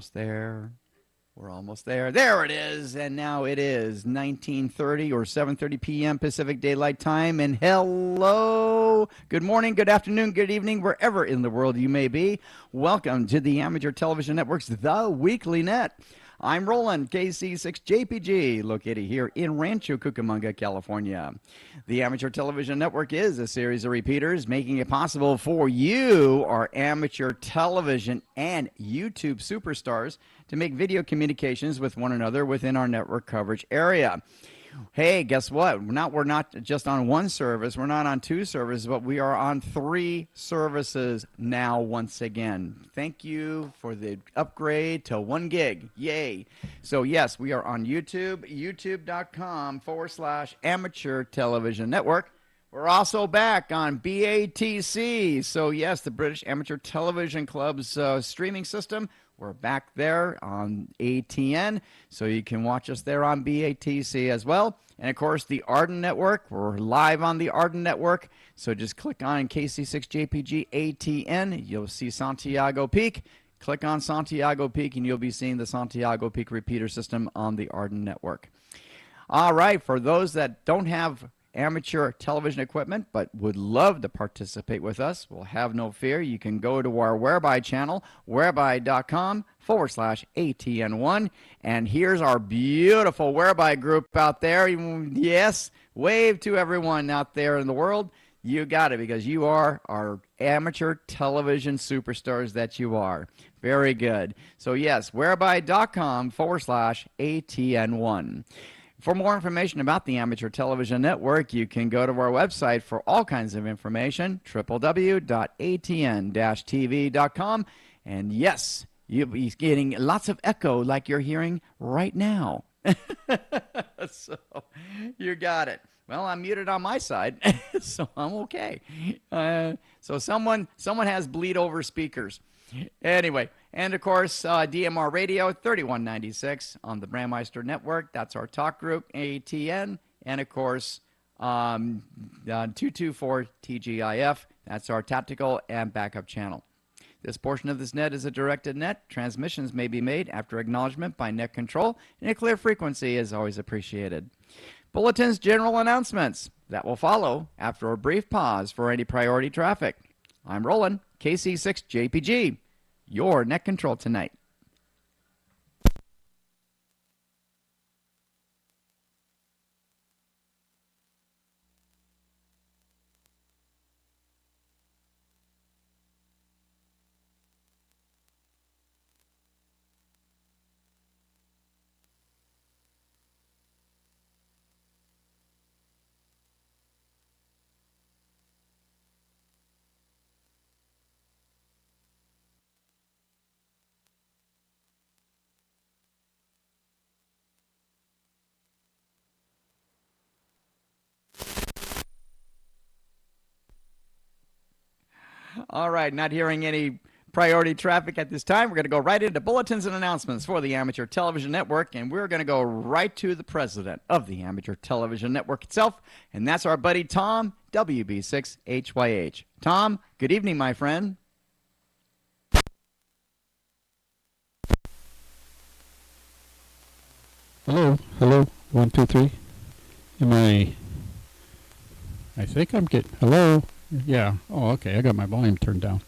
almost there. We're almost there. There it is. And now it is 19:30 or 7:30 p.m. Pacific Daylight Time. And hello, good morning, good afternoon, good evening, wherever in the world you may be. Welcome to the Amateur Television Network's The Weekly Net. I'm Roland, KC6JPG, located here in Rancho Cucamonga, California. The Amateur Television Network is a series of repeaters making it possible for you, our amateur television and YouTube superstars, to make video communications with one another within our network coverage area. Hey, guess what? We're not just on one service. We're not on two services, but we are on 3 services now once again. Thank you for the upgrade to 1 gig. Yay. So, yes, we are on YouTube, youtube.com/amateur television network. We're also back on BATC. So, yes, the British Amateur Television Club's streaming system. We're back there on ATN, so you can watch us there on BATC as well. And, of course, the Arden Network. We're live on the Arden Network, so just click on KC6JPG ATN. You'll see Santiago Peak. Click on Santiago Peak, and you'll be seeing the Santiago Peak repeater system on the Arden Network. All right, for those that don't have amateur television equipment but would love to participate with us, well, have no fear. You can go to our Whereby channel, whereby.com/ATN1. And here's our beautiful Whereby group out there. Yes, wave to everyone out there in the world. You got it, because you are our amateur television superstars that you are. Very good. So, yes, whereby.com/ATN1. For more information about the Amateur Television Network, you can go to our website for all kinds of information, www.atn-tv.com. And yes, you'll be getting lots of echo like you're hearing right now. So you got it. Well, I'm muted on my side, so I'm okay. So someone has bleed over speakers. Anyway, and of course, DMR Radio 3196 on the Brandmeister Network. That's our talk group, ATN. And of course, 224 TGIF. That's our tactical and backup channel. This portion of this net is a directed net. Transmissions may be made after acknowledgement by net control, and a clear frequency is always appreciated. Bulletin's general announcements that will follow after a brief pause for any priority traffic. I'm Roland, KC6JPG, your net control tonight. All right, not hearing any priority traffic at this time. We're going to go right into bulletins and announcements for the Amateur Television Network, and we're going to go right to the president of the Amateur Television Network itself, and that's our buddy Tom, WB6HYH. Tom, good evening, my friend. Hello, 1, 2, 3. I think I'm getting, hello? Yeah, oh, okay, I got my volume turned down.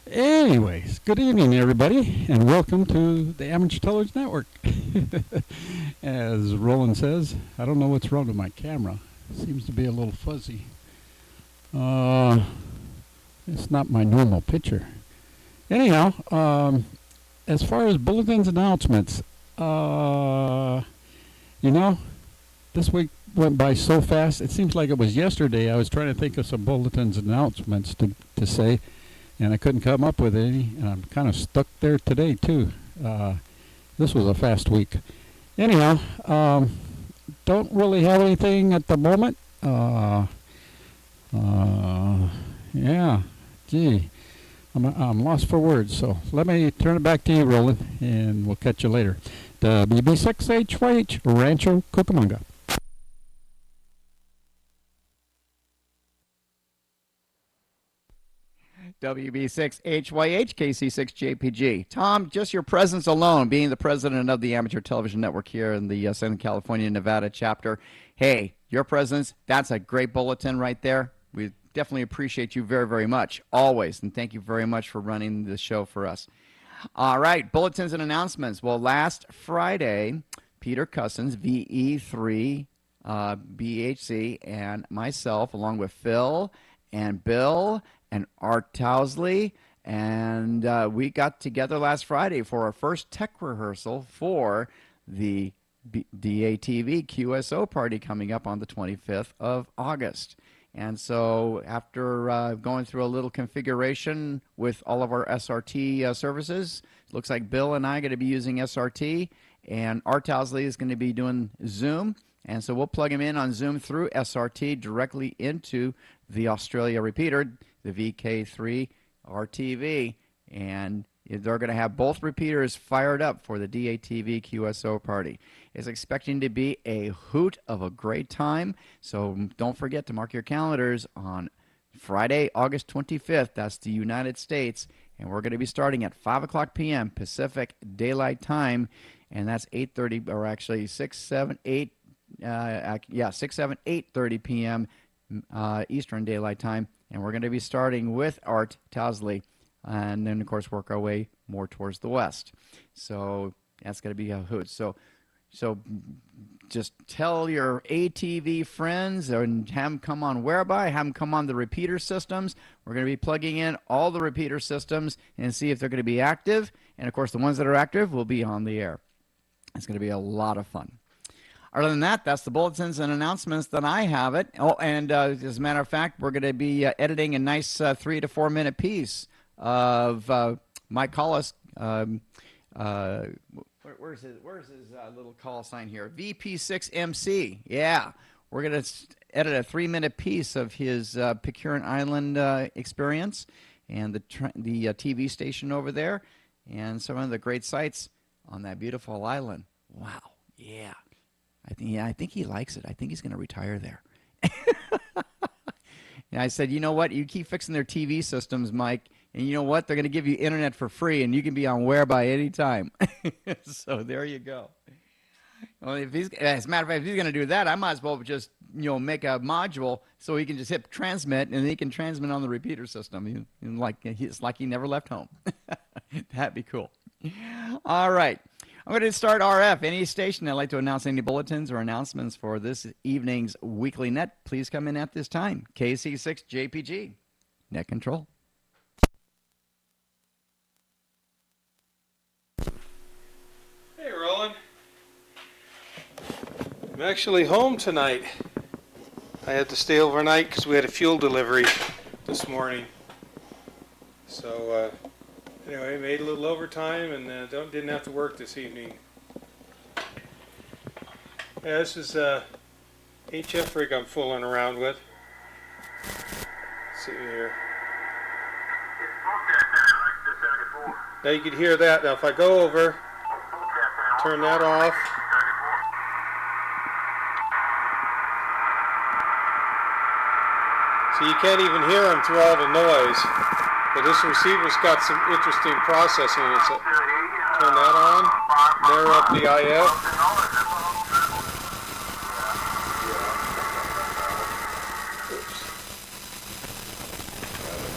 Anyways, good evening, everybody, and welcome to the Amateur Television Network. As Roland says, I don't know what's wrong with my camera. It seems to be a little fuzzy. It's not my normal picture. Anyhow, as far as bulletins announcements, this week went by so fast. It seems like it was yesterday. I was trying to think of some bulletins announcements to say, and I couldn't come up with any, and I'm kind of stuck there today, too. This was a fast week. Anyhow, don't really have anything at the moment. Yeah, gee, I'm lost for words, so let me turn it back to you, Roland, and we'll catch you later. WB6HYH, Rancho Cucamonga. WB6HYH, KC6JPG. Tom, just your presence alone, being the president of the Amateur Television Network here in the Southern California, Nevada chapter. Hey, your presence, that's a great bulletin right there. We definitely appreciate you very, very much, always. And thank you very much for running the show for us. All right, bulletins and announcements. Well, last Friday, Peter Cussons, VE3, BHC, and myself, along with Phil and Bill and Art Towsley, and we got together last Friday for our first tech rehearsal for the DATV QSO party coming up on the 25th of August. And so after going through a little configuration with all of our SRT services, looks like Bill and I are going to be using SRT, and Art Towsley is going to be doing Zoom. And so we'll plug him in on Zoom through SRT directly into the Australia repeater, the VK3 RTV. And they're going to have both repeaters fired up for the DATV QSO party. It's expecting to be a hoot of a great time. So don't forget to mark your calendars on Friday, August 25th. That's the United States. And we're going to be starting at 5 o'clock p.m. Pacific Daylight Time. And that's 8:30, or actually 6, 7, 8. 6, 7, 8:30 p.m. Eastern Daylight Time. And we're going to be starting with Art Towsley. And then, of course, work our way more towards the west. So that's going to be a hoot. So just tell your ATV friends and have them come on Whereby, have them come on the repeater systems. We're going to be plugging in all the repeater systems and see if they're going to be active. And, of course, the ones that are active will be on the air. It's going to be a lot of fun. Other than that, that's the bulletins and announcements that I have it. Oh, and as a matter of fact, we're going to be editing a nice 3 to 4 minute piece of Mike Collis. Where's his little call sign here? VP6MC. Yeah, we're going to edit a 3-minute piece of his Pitcairn Island experience and the TV station over there and some of the great sights on that beautiful island. Wow. Yeah. I think he likes it. I think he's going to retire there. And I said, you know what? You keep fixing their TV systems, Mike, and you know what? They're going to give you internet for free, and you can be on Whereby anytime. So there you go. Well, as a matter of fact, if he's going to do that, I might as well just make a module so he can just hit transmit, and he can transmit on the repeater system. It's like he never left home. That'd be cool. All right. I'm going to start RF. Any station that'd like to announce any bulletins or announcements for this evening's weekly net, please come in at this time. KC6JPG, net control. Hey, Roland. I'm actually home tonight. I had to stay overnight because we had a fuel delivery this morning. So, anyway, made a little overtime and didn't have to work this evening. Yeah, this is HF rig I'm fooling around with. Let's see here. Now you can hear that. Now if I go over, turn that off. So you can't even hear them through all the noise. But this receiver's got some interesting processing. So turn that on, narrow up the IF.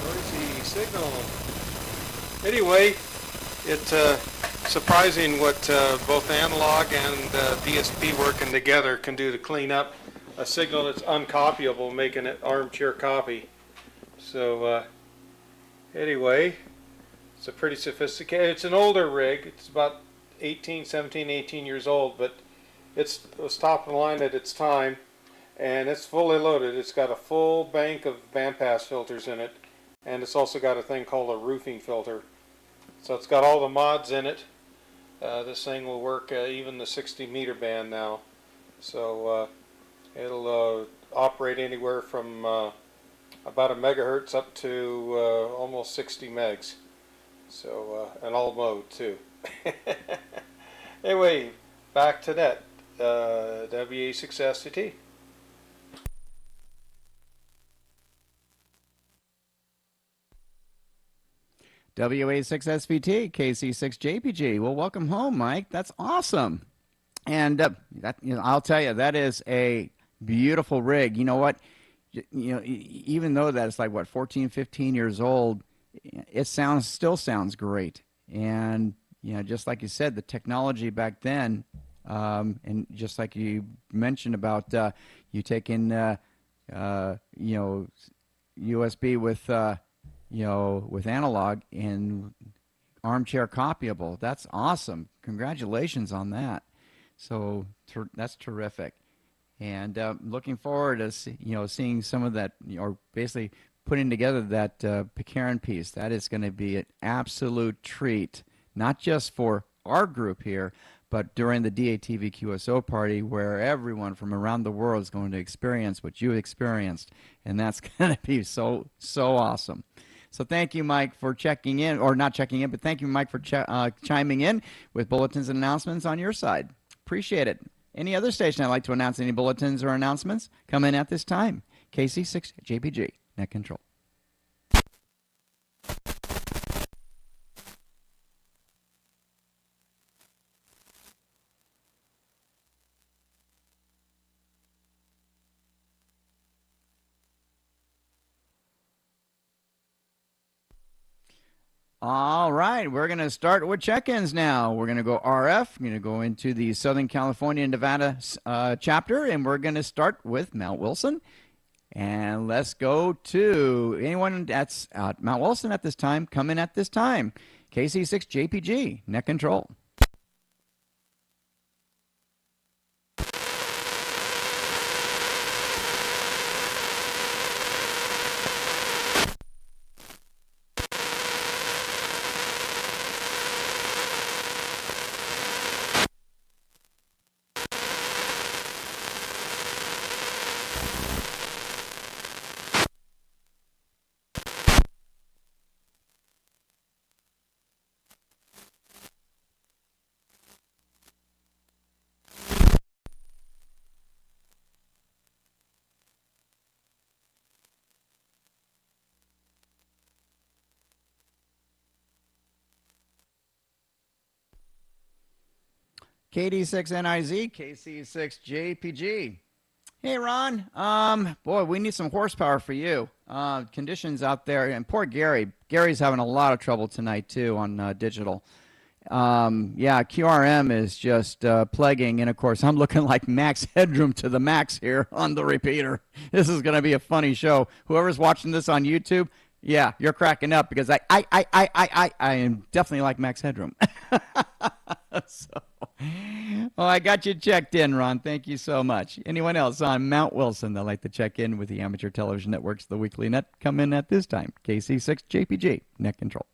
Noisy signal. Anyway, it's surprising what both analog and DSP working together can do to clean up a signal that's uncopyable, making it armchair copy. So anyway, it's a pretty sophisticated, it's an older rig. It's about 17, 18 years old, but it was top of the line at its time, and it's fully loaded. It's got a full bank of bandpass filters in it, and it's also got a thing called a roofing filter. So it's got all the mods in it. This thing will work even the 60 meter band now. So it'll operate anywhere from about a megahertz up to almost 60 megs. So, and all mode too. Anyway, back to that. WA6SCT. WA6SVT, KC6JPG. Well, welcome home, Mike. That's awesome. And I'll tell you, that is a beautiful rig. You know what? Even though that it's like, what, 14, 15 years old, it still sounds great. And, just like you said, the technology back then, and just like you mentioned about you taking, USB with analog and armchair copyable. That's awesome. Congratulations on that. So that's terrific. And looking forward to seeing some of that, or basically putting together that Pitcairn piece. That is going to be an absolute treat, not just for our group here, but during the DATV QSO party, where everyone from around the world is going to experience what you experienced, and that's going to be so awesome. So thank you, Mike, for checking in, or not checking in, but thank you, Mike, for chiming in with bulletins and announcements on your side. Appreciate it. Any other station I'd like to announce any bulletins or announcements? Come in at this time. KC6JPG, Net Control. All right, we're going to start with check-ins now. We're going to go RF. We're going to go into the Southern California and Nevada chapter, and we're going to start with Mount Wilson. And let's go to anyone that's at Mount Wilson at this time, come in at this time. KC6JPG, Net Control. KD6NIZ, KC6JPG. Hey, Ron. Boy, we need some horsepower for you. Conditions out there, and poor Gary. Gary's having a lot of trouble tonight, too, on digital. Yeah, QRM is just plaguing, and of course, I'm looking like Max Headroom to the max here on the repeater. This is going to be a funny show. Whoever's watching this on YouTube, yeah, you're cracking up because I am definitely like Max Headroom. So, well, I got you checked in, Ron. Thank you so much. Anyone else on Mount Wilson that'd like to check in with the Amateur Television Networks, the Weekly Net, come in at this time. KC6JPG, Net Control.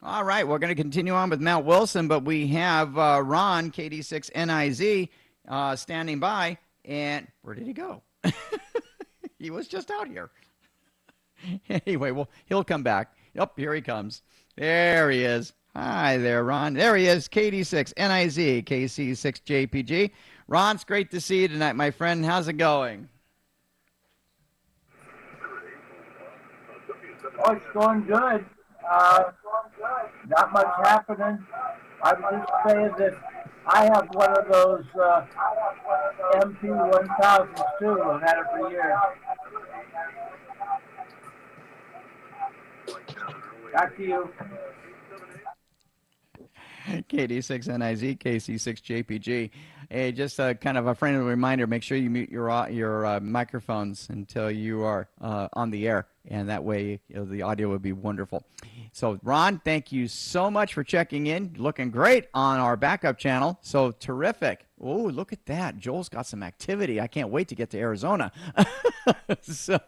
All right, we're going to continue on with Mount Wilson, but we have Ron, KD6NIZ, standing by. And where did he go? He was just out here. Anyway, well, he'll come back. Yep, here he comes. There he is. Hi there, Ron. There he is, KD6NIZ, KC6JPG. Ron, it's great to see you tonight, my friend. How's it going? Oh, it's going good. Not much happening. I would just say that I have one of those MP1000s too. I've had it for years. Back to you. KD6NIZ, KC6JPG. Hey, just kind of a friendly reminder, make sure you mute your microphones until you are on the air, and that way the audio would be wonderful. So, Ron, thank you so much for checking in. Looking great on our backup channel, so terrific. Oh, look at that. Joel's got some activity. I can't wait to get to Arizona. So,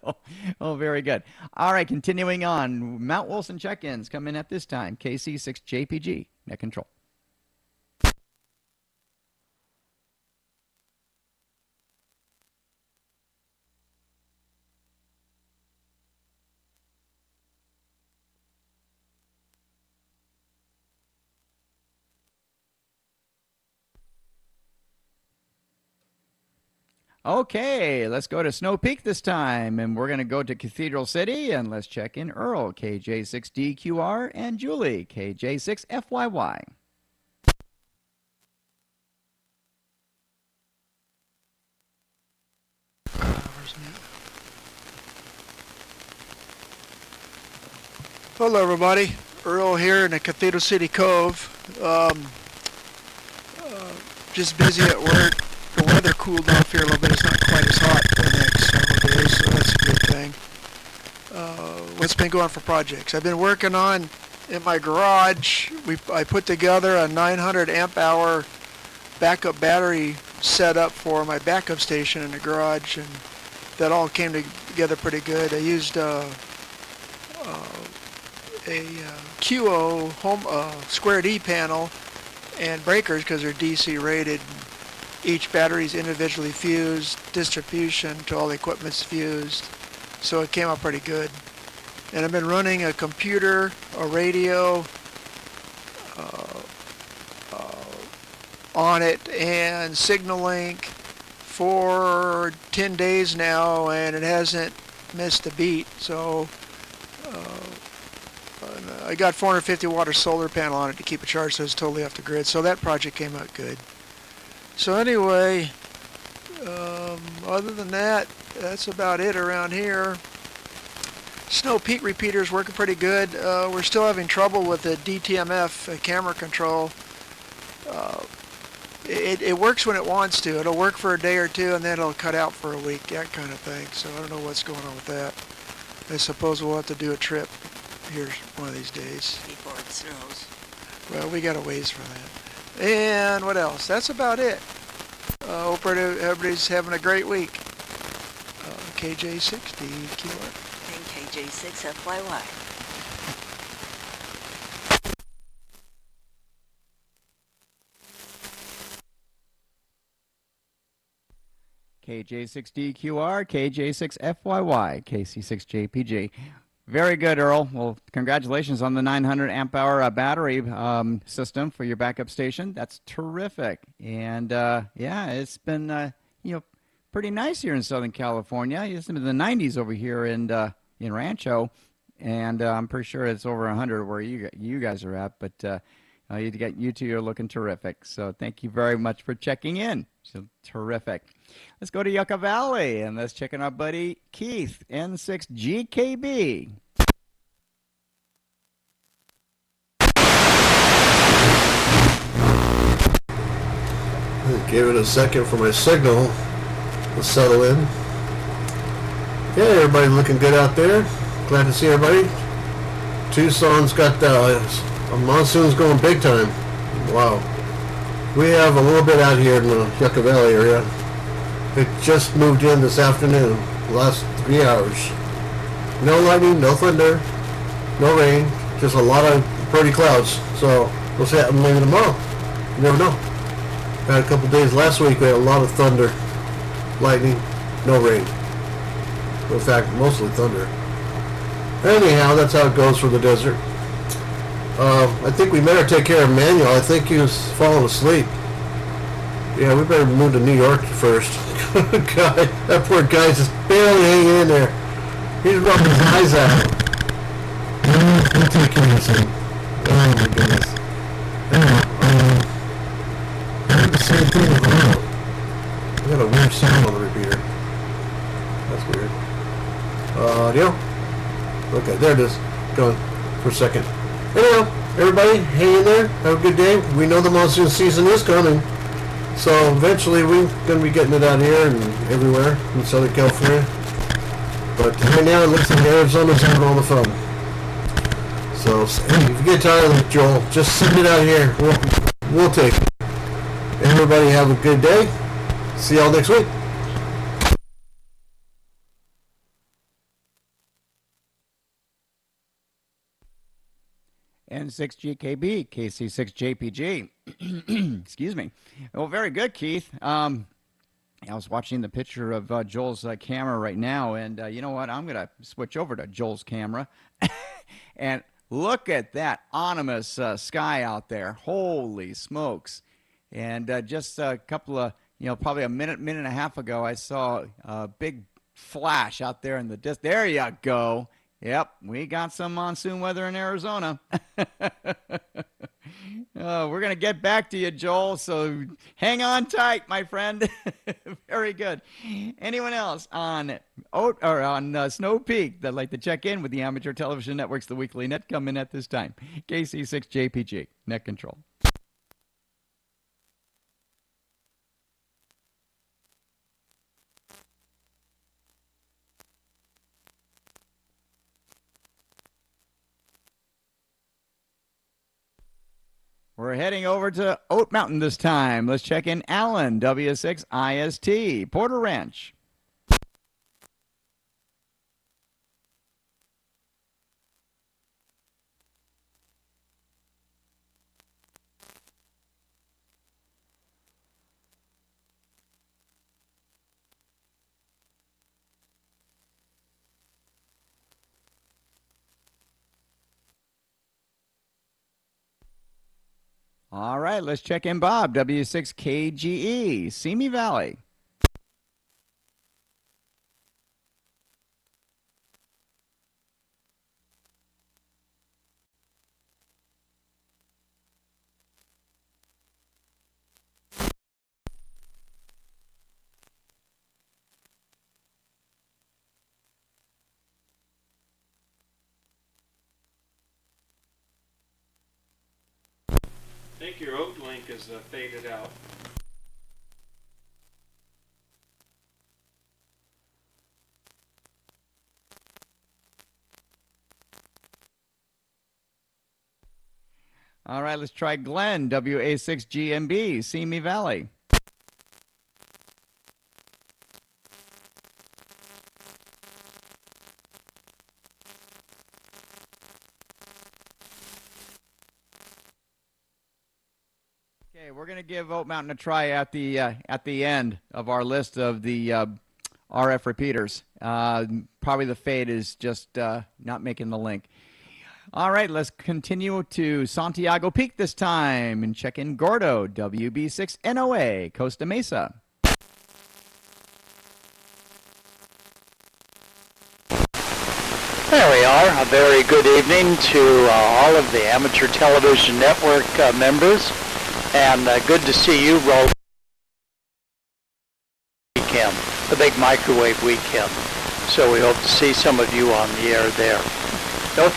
oh, very good. All right, continuing on. Mount Wilson check-ins come in at this time. KC6JPG, Net Control. Okay, let's go to Snow Peak this time, and we're going to go to Cathedral City, and let's check in Earl, KJ6DQR, and Julie, KJ6FYY. Hello, everybody. Earl here in the Cathedral City Cove. Just busy at work. The weather cooled off here a little bit. It's not quite as hot for the next several days, so that's a good thing. What's been going for projects? I've been working on, in my garage, I put together a 900 amp hour backup battery setup for my backup station in the garage, and that all came together pretty good. I used a QO home square D panel and breakers because they're DC rated. Each battery is individually fused, distribution to all the equipment's fused, so it came out pretty good. And I've been running a computer, a radio on it, and SignalLink for 10 days now, and it hasn't missed a beat. So I got 450 watt solar panel on it to keep it charged, so it's totally off the grid. So that project came out good. So anyway, other than that, that's about it around here. Snow Peak repeater is working pretty good. We're still having trouble with the DTMF camera control. It works when it wants to. It'll work for a day or two, and then it'll cut out for a week, that kind of thing. So I don't know what's going on with that. I suppose we'll have to do a trip here one of these days. Before it snows. Well, we got a ways for that. And what else? That's about it. Hope everybody's having a great week. KJ6DQR. And KJ6FYY. KJ6DQR, KJ6FYY, KC6JPG. Very good, Earl. Well, congratulations on the 900 amp hour battery system for your backup station. That's terrific. And yeah, it's been pretty nice here in Southern California. It's been in the 90s over here in Rancho, and I'm pretty sure it's over 100 where you guys are at. But you two are looking terrific. So thank you very much for checking in. So terrific. Let's go to Yucca Valley, and let's check in our buddy Keith, N6GKB. Give it a second for my signal to settle in. Yeah, everybody looking good out there. Glad to see everybody. Tucson's got a monsoon's going big time. Wow. We have a little bit out here in the Yucca Valley area. It just moved in this afternoon, the last 3 hours. No lightning, no thunder, no rain, just a lot of pretty clouds. So we'll see that maybe tomorrow. You never know. Had a couple days last week, we had a lot of thunder, lightning, no rain. In fact, mostly thunder. Anyhow, that's how it goes for the desert. I think we better take care of Manuel. I think he was falling asleep. Yeah, we better move to New York first. God, that poor guy's just barely hanging in there. He's rubbing his eyes out. He'll take care of him. Oh my goodness. I heard the same thing with Earl. We got a weird sound on the repeater. That's weird. Audio? Okay, there it is. Going for a second. Anyhow, everybody, hang in there. Have a good day. We know the monsoon season is coming. So eventually we're going to be getting it out here and everywhere in Southern California. But right now it looks like Arizona's having all the fun. So hey, if you get tired of it, Joel, just send it out here. We'll take it. Everybody have a good day. See y'all next week. N6GKB, KC6JPG. Excuse me. Well, very good, Keith. I was watching the picture of Joel's camera right now, and you know what? I'm going to switch over to Joel's camera. And look at that ominous sky out there. Holy smokes. And just a couple of, probably a minute and a half ago, I saw a big flash out there in the distance. There you go. Yep, we got some monsoon weather in Arizona. We're going to get back to you, Joel, so hang on tight, my friend. Very good. Anyone else on Snow Peak that'd like to check in with the Amateur Television Network's The Weekly Net? Come in at this time. KC6JPG, Net Control. We're heading over to Oat Mountain this time. Let's check in Allen, W6IST, Porter Ranch. All right, let's check in Bob, W6KGE, Simi Valley. I think your oat link is faded out. All right, let's try Glenn, WA6GMB, Simi Valley. Okay, we're going to give Oat Mountain a try at the end of our list of the RF repeaters. Probably the fade is just not making the link. All right, let's continue to Santiago Peak this time and check in Gordo, WB6NOA, Costa Mesa. There we are. A very good evening to all of the Amateur Television Network members, and good to see you roll weekend, the big microwave weekend. So we hope to see some of you on the air there. Don't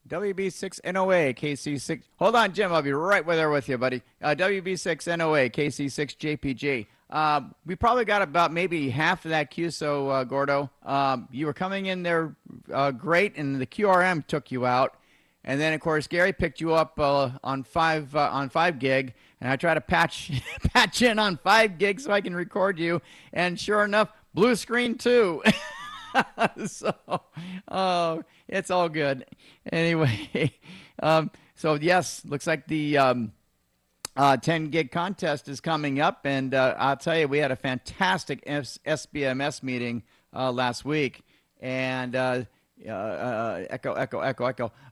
WB6NOA, KC6. Hold on, Jim. I'll be right there with you, buddy. WB6NOA, KC6JPG. We probably got about maybe half of that QSO, Gordo. You were coming in there great, and the QRM took you out. And then, of course, Gary picked you up on 5 gig, and I tried to patch in on 5 gig so I can record you. And sure enough, blue screen too. So, it's all good. Anyway, so yes, looks like the 10 gig contest is coming up, and I'll tell you, we had a fantastic SBMS meeting last week, and echo.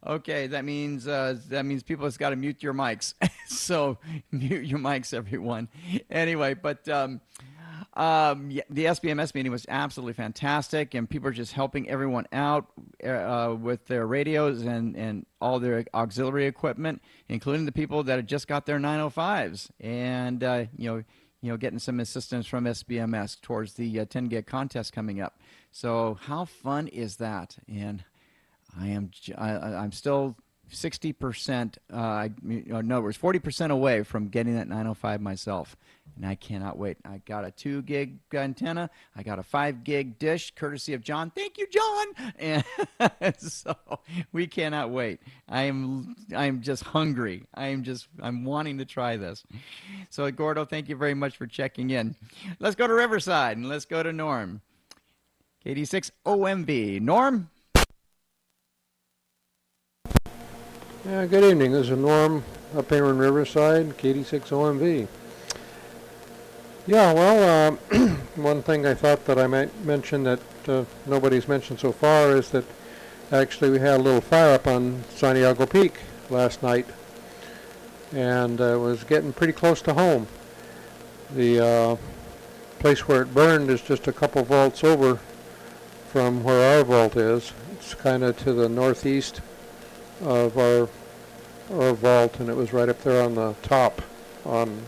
Okay, that means people just got to mute your mics. So mute your mics, everyone. Anyway, but yeah, the SBMS meeting was absolutely fantastic, and people are just helping everyone out with their radios and all their auxiliary equipment, including the people that had just got their 905s, and getting some assistance from SBMS towards the 10 gig contest coming up. So how fun is that? And I'm still 60%, in other words, 40% away from getting that 905 myself. And I cannot wait. I got a 2 gig antenna. I got a 5 gig dish, courtesy of John. Thank you, John. And so we cannot wait. I am just hungry. I'm wanting to try this. So Gordo, thank you very much for checking in. Let's go to Riverside and let's go to Norm. KD6 OMV. Norm? Yeah, good evening. This is Norm up here in Riverside, KD6 OMV. Yeah, well, one thing I thought that I might mention that nobody's mentioned so far is that actually we had a little fire up on Santiago Peak last night, and it was getting pretty close to home. The place where it burned is just a couple volts over from where our vault is. It's kind of to the northeast of our vault, and it was right up there on the top on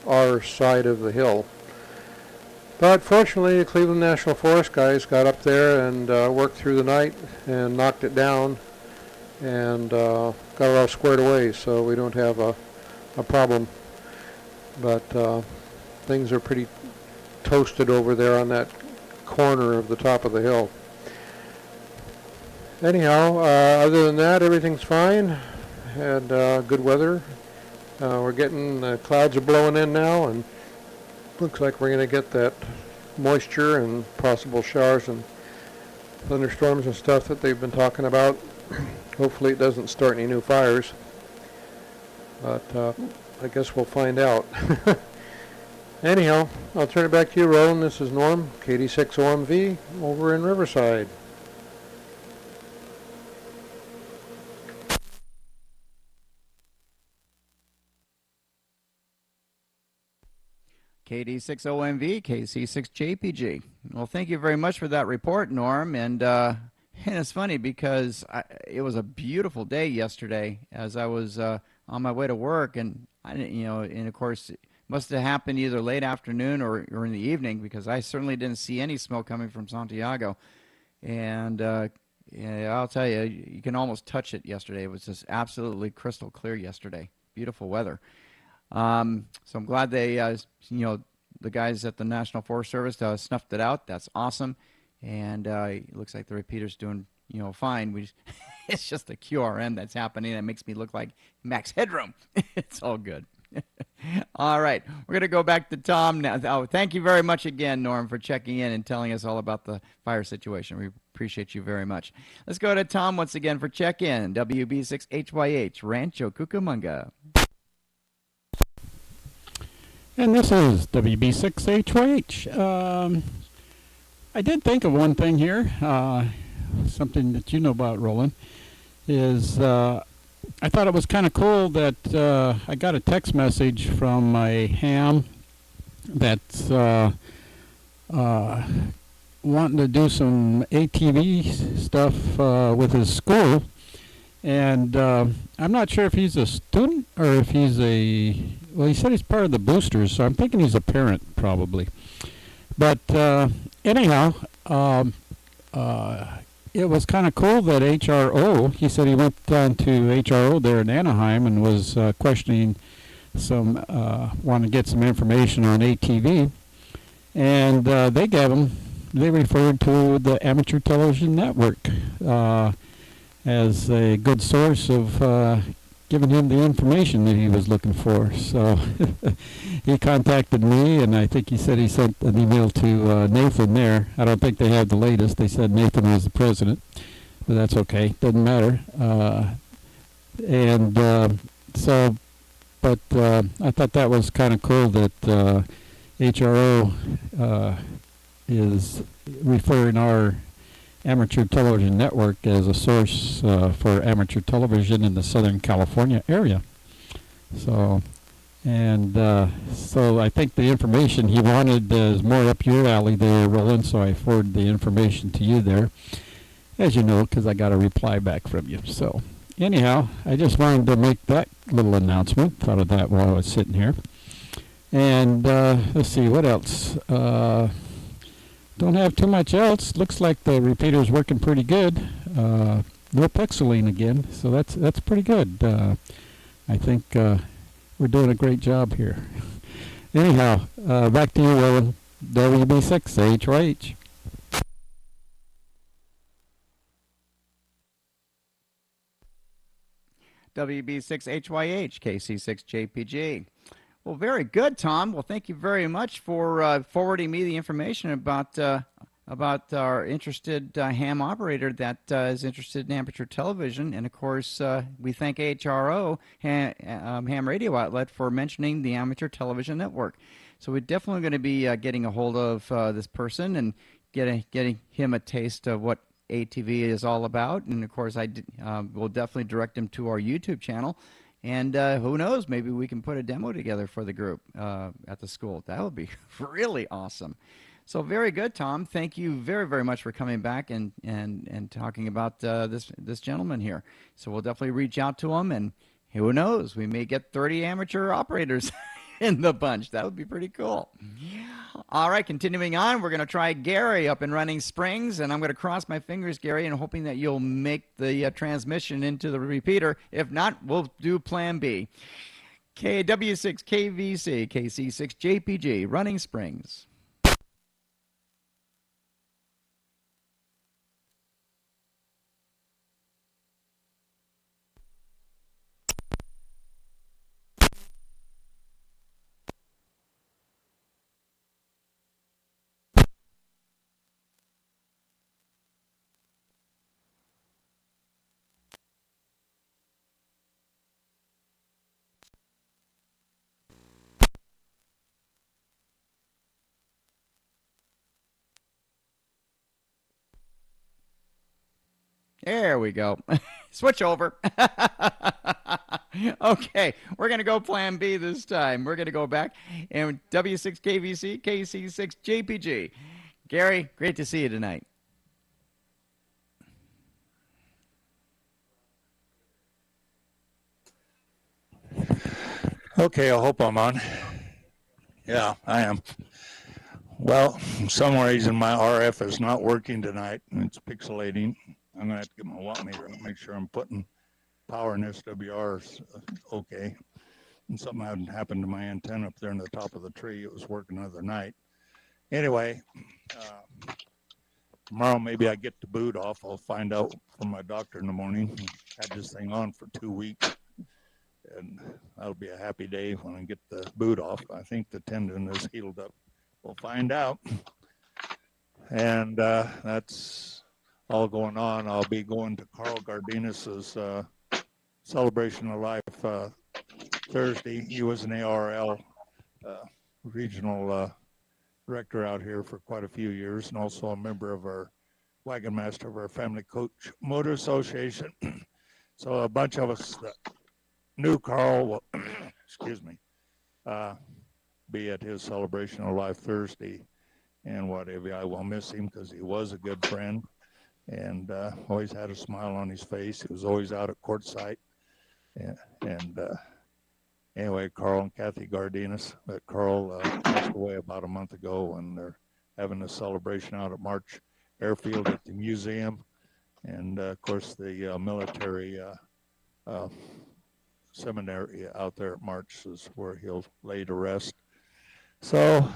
our side of the hill. But fortunately, the Cleveland National Forest guys got up there and worked through the night and knocked it down and got it all squared away, so we don't have a problem. But things are pretty toasted over there on that corner of the top of the hill. Anyhow, other than that, everything's fine. Had good weather. We're getting, clouds are blowing in now, and looks like we're going to get that moisture and possible showers and thunderstorms and stuff that they've been talking about. Hopefully it doesn't start any new fires, but I guess we'll find out. Anyhow, I'll turn it back to you, Roland. This is Norm, KD6OMV, over in Riverside. KD6OMV, KC6JPG. Well, thank you very much for that report, Norm. And it's funny because it was a beautiful day yesterday as I was on my way to work, and I didn't, and of course, it must have happened either late afternoon or in the evening, because I certainly didn't see any smoke coming from Santiago. And yeah, I'll tell you, you can almost touch it yesterday. It was just absolutely crystal clear yesterday. Beautiful weather. So I'm glad they, the guys at the National Forest Service snuffed it out. That's awesome. And it looks like the repeater's doing, fine. It's just the QRM that's happening that makes me look like Max Headroom. It's all good. All right. We're going to go back to Tom now. Oh, thank you very much again, Norm, for checking in and telling us all about the fire situation. We appreciate you very much. Let's go to Tom once again for check-in. WB6HYH, Rancho Cucamonga. And this is WB6HYH. I did think of one thing here, something that you know about, Roland, is I thought it was kind of cool that I got a text message from a ham that's wanting to do some ATV stuff with his school. And I'm not sure if he's a student or if he's well, he said he's part of the boosters, so I'm thinking he's a parent probably. But anyhow, it was kind of cool that HRO, he said he went down to HRO there in Anaheim and was questioning some, wanted to get some information on ATV. And they referred to the Amateur Television Network as a good source of giving him the information that he was looking for. So he contacted me, and I think he said he sent an email to Nathan there. I don't think they had the latest. They said Nathan was the president, but that's okay. Doesn't matter. But I thought that was kind of cool that HRO is referring our Amateur Television Network as a source for amateur television in the Southern California area. So I think the information he wanted is more up your alley there, Roland, so I forwarded the information to you there, as you know, because I got a reply back from you. So anyhow, I just wanted to make that little announcement. Thought of that while I was sitting here. And let's see, what else? Don't have too much else. Looks like the repeater's working pretty good. No pixeling again, so that's pretty good. I think we're doing a great job here. Anyhow, back to you, Roland. WB6HYH. WB6HYH, KC6JPG. Well, very good, Tom. Well, thank you very much for forwarding me the information about our interested ham operator that is interested in amateur television. And, of course, we thank HRO, Ham Radio Outlet, for mentioning the Amateur Television Network. So we're definitely going to be getting a hold of this person and getting him a taste of what ATV is all about. And of course, will definitely direct him to our YouTube channel. And who knows, maybe we can put a demo together for the group at the school. That would be really awesome. So very good, Tom. Thank you very, very much for coming back and talking about this gentleman here. So we'll definitely reach out to him, and who knows, we may get 30 amateur operators in the bunch. That would be pretty cool. All right, continuing on, we're going to try Gary up in Running Springs, and I'm going to cross my fingers, Gary, and hoping that you'll make the transmission into the repeater. If not, we'll do Plan B. KW6 KVC KC6 JPG Running Springs. There we go. Switch over. Okay, we're going to go Plan B this time. We're going to go back and W6KVC, KC6JPG. Gary, great to see you tonight. Okay, I hope I'm on. Yeah, I am. Well, for some reason my RF is not working tonight. It's pixelating. I'm going to have to get my watt meter and make sure I'm putting power in SWRs okay. And something hadn't happened to my antenna up there in the top of the tree. It was working the other night. Anyway, tomorrow maybe I get the boot off. I'll find out from my doctor in the morning. Had this thing on for 2 weeks. And that'll be a happy day when I get the boot off. I think the tendon is healed up. We'll find out. And that's all going on. I'll be going to Carl Gardinas' Celebration of Life Thursday. He was an ARL regional director out here for quite a few years, and also a member of our wagon master of our Family Coach Motor Association. So a bunch of us that knew Carl will, excuse me, be at his Celebration of Life Thursday, and whatever. I will miss him because he was a good friend and always had a smile on his face. He was always out at Quartzsite. And anyway, Carl and Kathy Gardinas. But Carl passed away about a month ago, and they're having a celebration out at March Airfield at the museum. And of course, the military seminary out there at March is where he'll lay to rest. So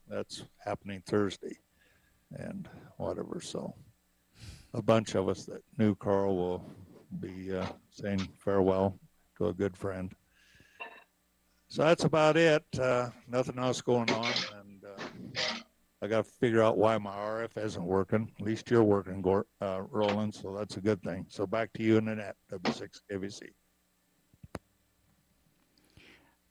that's happening Thursday and whatever. So a bunch of us that knew Carl will be saying farewell to a good friend. So that's about it. Nothing else going on. And I got to figure out why my RF isn't working. At least you're working, Roland, so that's a good thing. So back to you in the net, W6KVC.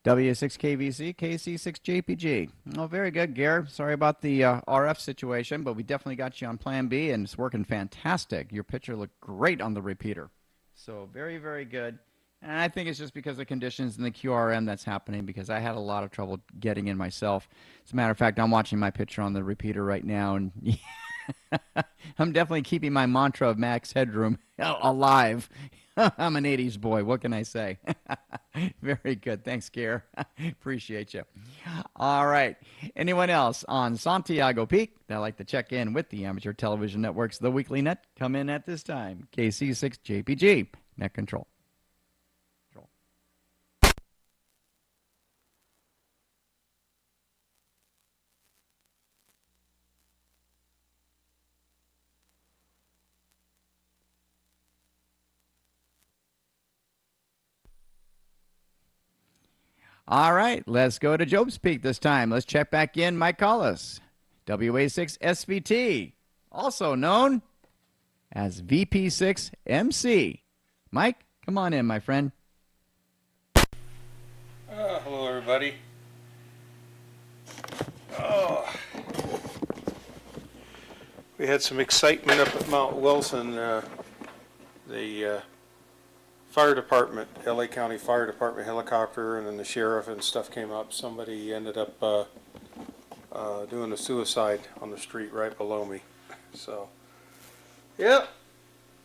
W6KVC, KC6JPG. Oh, very good, Gare. Sorry about the RF situation, but we definitely got you on Plan B, and it's working fantastic. Your picture looked great on the repeater. So very, very good. And I think it's just because of conditions in the QRM that's happening, because I had a lot of trouble getting in myself. As a matter of fact, I'm watching my picture on the repeater right now, and I'm definitely keeping my mantra of max headroom alive. I'm an 80s boy. What can I say? Very good. Thanks, Gare. Appreciate you. All right. Anyone else on Santiago Peak that'd like to check in with the Amateur Television Network's The Weekly Net? Come in at this time. KC6JPG, Net Control. All right, let's go to Job's Peak this time. Let's check back in Mike Collis, WA6 SVT, also known as VP6MC. Mike, come on in, my friend. Hello, everybody. We had some excitement up at Mount Wilson. The fire department, LA County Fire Department helicopter, and then the sheriff and stuff came up. Somebody ended up doing a suicide on the street right below me. So, yeah,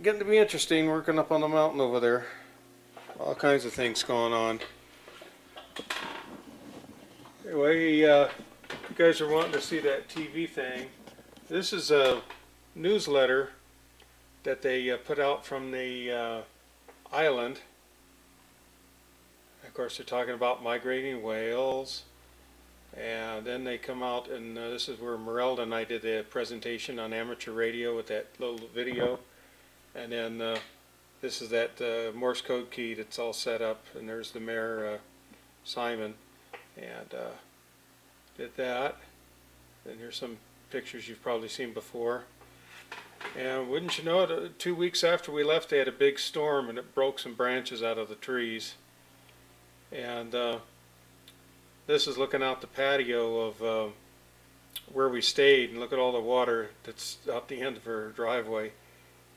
getting to be interesting working up on the mountain over there. All kinds of things going on. Anyway, you guys are wanting to see that TV thing. This is a newsletter that they put out from the island. Of course, they're talking about migrating whales. And then they come out, and this is where Merelda and I did a presentation on amateur radio with that little video. And then this is that Morse code key that's all set up, and there's the mayor, Simon, and did that. And here's some pictures you've probably seen before. And wouldn't you know it, 2 weeks after we left, they had a big storm, and it broke some branches out of the trees. And this is looking out the patio of where we stayed, and look at all the water that's out the end of her driveway.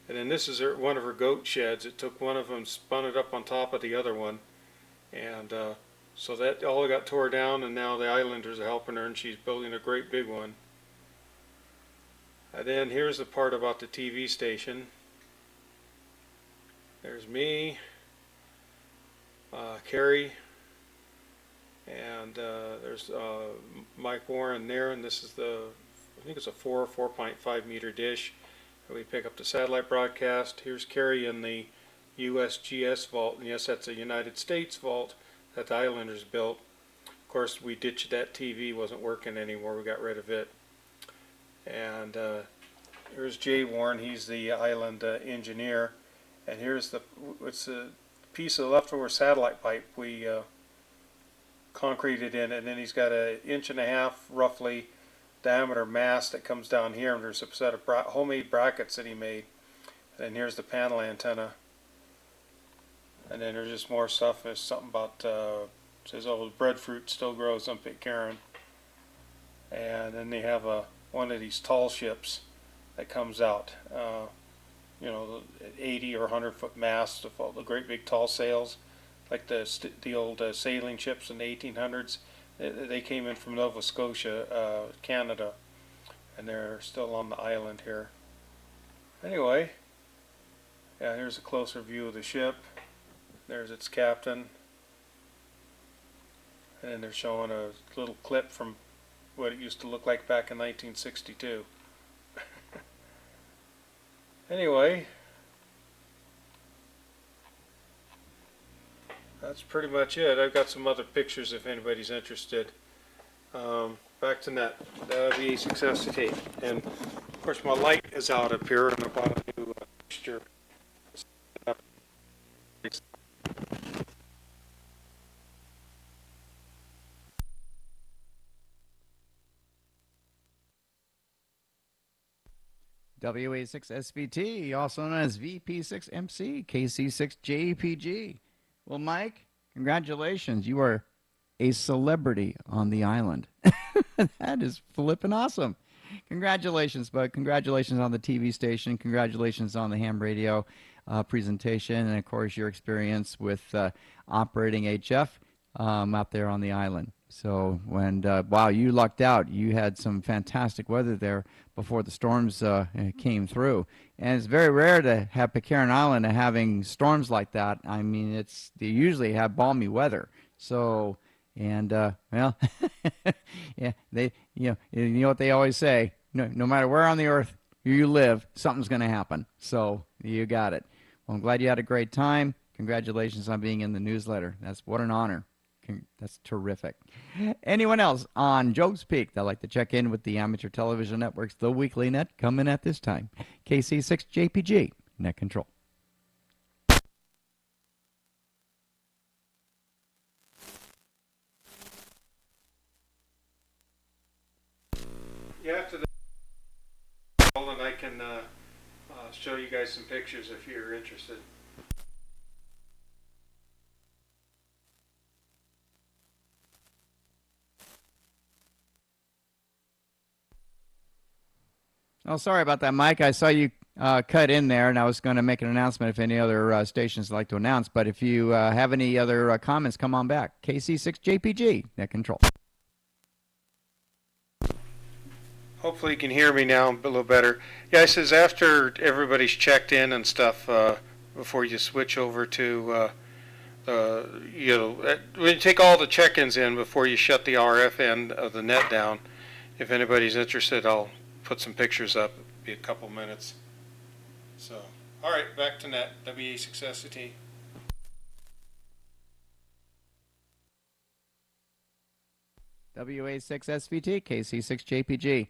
And then this is one of her goat sheds. It took one of them, spun it up on top of the other one, and so that all got tore down, and now the Islanders are helping her, and she's building a great big one. And then here's the part about the TV station. There's me, Carrie, and there's Mike Warren there, and this is I think it's a 4.5 meter dish. We pick up the satellite broadcast. Here's Carrie in the USGS vault, and yes, that's a United States vault that the Islanders built. Of course, we ditched that TV, wasn't working anymore, we got rid of it. And here's Jay Warren, he's the island engineer, and here's it's a piece of leftover satellite pipe we concreted in, and then he's got an 1.5 inch roughly diameter mast that comes down here, and there's a set of homemade brackets that he made. And then here's the panel antenna, and then there's just more stuff. There's something about says, oh, breadfruit still grows on Pitcairn. And then they have one of these tall ships that comes out, you know, 80 or 100 foot masts with all the great big tall sails, like the old sailing ships in the 1800s. They came in from Nova Scotia, Canada, and they're still on the island here. Anyway, yeah, here's a closer view of the ship. There's its captain. And then they're showing a little clip from what it used to look like back in 1962. Anyway, that's pretty much it. I've got some other pictures if anybody's interested. Back to net, the VA6S tape. And of course my light is out up here, and I bought a new fixture. WA6SVT, also known as VP6MC, KC6JPG. Well, Mike, congratulations. You are a celebrity on the island. That is flippin' awesome. Congratulations, bud. Congratulations on the TV station. Congratulations on the ham radio presentation. And, of course, your experience with operating HF out there on the island. So, wow, you lucked out. You had some fantastic weather there before the storms came through. And it's very rare to have Pitcairn Island having storms like that. I mean, they usually have balmy weather. So, and well, yeah, you know what they always say. No matter where on the earth you live, something's going to happen. So you got it. Well, I'm glad you had a great time. Congratulations on being in the newsletter. What an honor. That's terrific. Anyone else on Joe's Peak that'd like to check in with the Amateur Television Network's The Weekly Net coming at this time? KC6JPG, Net Control. Yeah, after the and I can show you guys some pictures if you're interested. Oh, sorry about that, Mike. I saw you cut in there, and I was going to make an announcement if any other stations would like to announce. But if you have any other comments, come on back. KC6JPG, net control. Hopefully you can hear me now a little better. Yeah, I says after everybody's checked in and stuff, before you switch over to, when you take all the check-ins in before you shut the RF end of the net down. If anybody's interested, I'll put some pictures up. It'll be a couple minutes. So, all right, back to net, WA6SCT. WA6SVT, KC6JPG.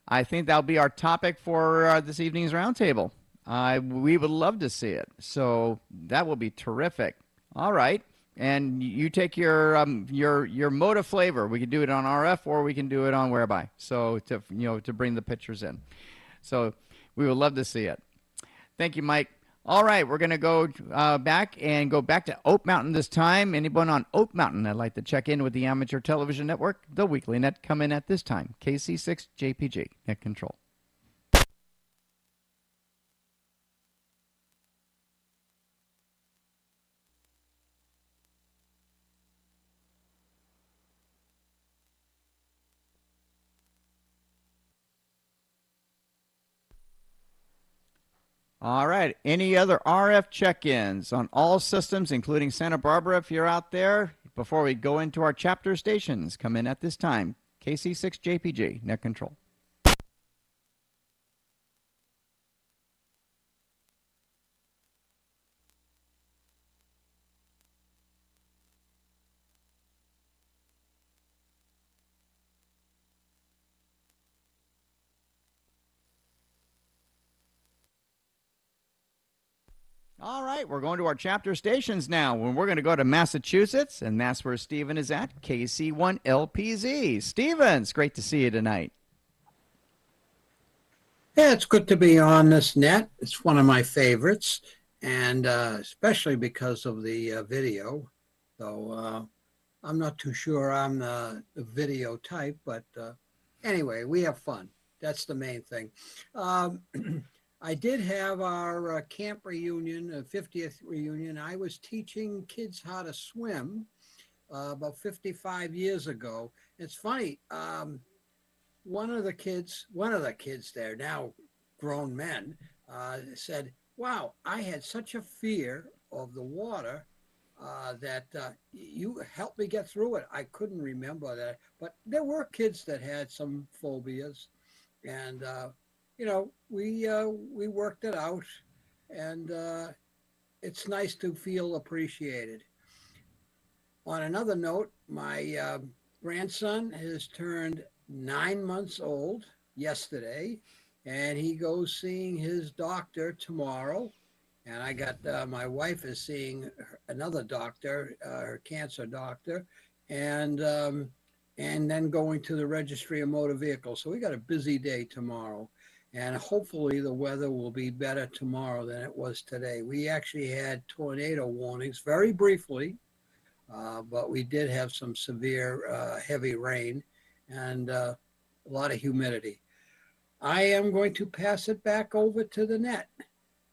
I think that'll be our topic for this evening's roundtable. We would love to see it. So that will be terrific. All right. And you take your mode of flavor. We can do it on RF or we can do it on whereby. So to bring the pictures in. So we would love to see it. Thank you, Mike. All right, we're going to go back to Oak Mountain this time. Anyone on Oak Mountain that'd like to check in with the Amateur Television Network, the weekly net come in at this time. KC6JPG, net control. All right. Any other RF check-ins on all systems, including Santa Barbara, if you're out there? Before we go into our chapter stations, come in at this time. KC6JPG, net control. All right, we're going to our chapter stations now. We're going to go to Massachusetts, and that's where Stephen is at, KC1LPZ. Stephen, it's great to see you tonight. Yeah, it's good to be on this net. It's one of my favorites, and especially because of the video. Though I'm not too sure I'm the video type, but anyway, we have fun. That's the main thing. I did have our camp reunion, 50th reunion. I was teaching kids how to swim about 55 years ago. It's funny, one of the kids there, now grown men, said, wow, I had such a fear of the water that you helped me get through it. I couldn't remember that. But there were kids that had some phobias, and we worked it out, and it's nice to feel appreciated. On another note, my grandson has turned 9 months old yesterday, and he goes seeing his doctor tomorrow. And I got my wife is seeing another doctor, her cancer doctor, and then going to the registry of motor vehicles. So we got a busy day tomorrow. And hopefully the weather will be better tomorrow than it was today. We actually had tornado warnings very briefly, but we did have some severe heavy rain and a lot of humidity. I am going to pass it back over to the net.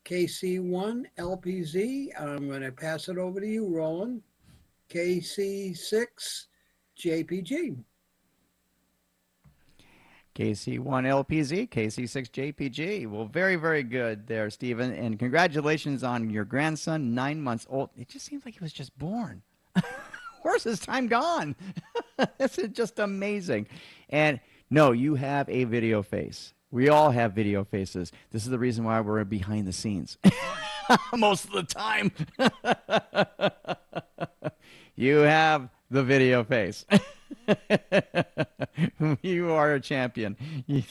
KC1LPZ, I'm going to pass it over to you, Roland. KC6JPG. KC1LPZ, KC6JPG. Well, very, very good there, Stephen. And congratulations on your grandson, 9 months old. It just seems like he was just born. Where's his time gone? This is just amazing. And no, you have a video face. We all have video faces. This is the reason why we're behind the scenes most of the time. You have the video face. You are a champion.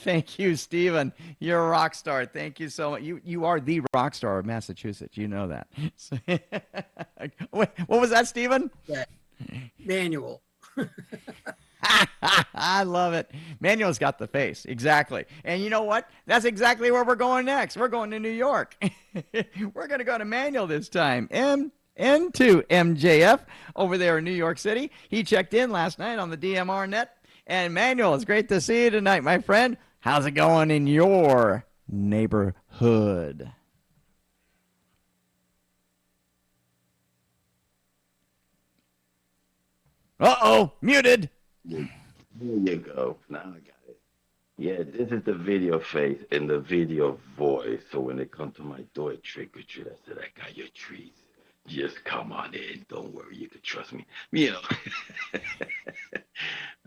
Thank you, Stephen. You're a rock star. Thank you so much. You are the rock star of Massachusetts. You know that. What was that, Stephen? Yeah. Manual. I love it. Manuel's got the face. Exactly. And you know what? That's exactly where we're going next. We're going to New York. We're going to go to Manuel this time. N2 MJF over there in New York City. He checked in last night on the DMR net. And Manuel, it's great to see you tonight, my friend. How's it going in your neighborhood? Uh-oh, muted. There you go. Now I got it. Yeah, this is the video face and the video voice. So when they come to my door, trick or treat, I said, I got your treats. Just come on in. Don't worry. You can trust me. You know.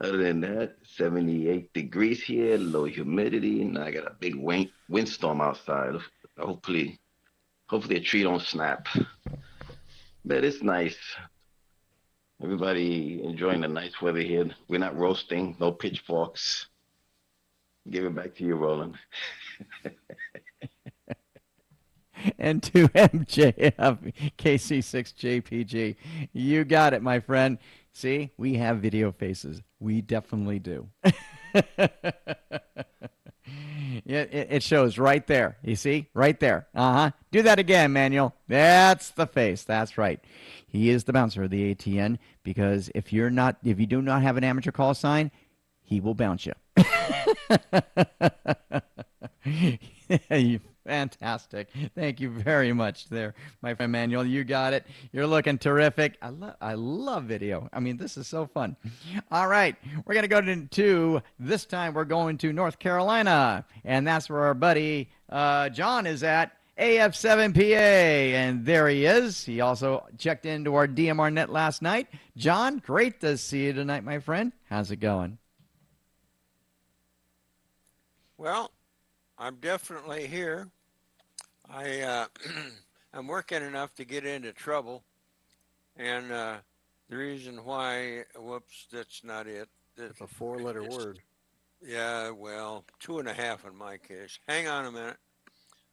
Other than that, 78 degrees here, low humidity, and I got a big windstorm outside. Hopefully a tree don't snap. But it's nice. Everybody enjoying the nice weather here. We're not roasting, no pitchforks. Give it back to you, Roland. And to MJF, KC6JPG. You got it, my friend. See, we have video faces. We definitely do. Yeah, it shows right there. You see? Right there. Do that again, Manuel. That's the face. That's right. He is the bouncer of the ATN because if you do not have an amateur call sign, he will bounce you. Fantastic. Thank you very much there, my friend Manuel. You got it. You're looking terrific. I love video. I mean, this is so fun. All right. We're going to go to this time we're going to North Carolina, and that's where our buddy John is at, AF7PA, and there he is. He also checked into our DMR net last night. John, great to see you tonight, my friend. How's it going? Well, I'm definitely here. I'm working enough to get into trouble, and the reason why, whoops, that's not it. It's a four-letter word. Yeah, well, 2.5 in my case. Hang on a minute.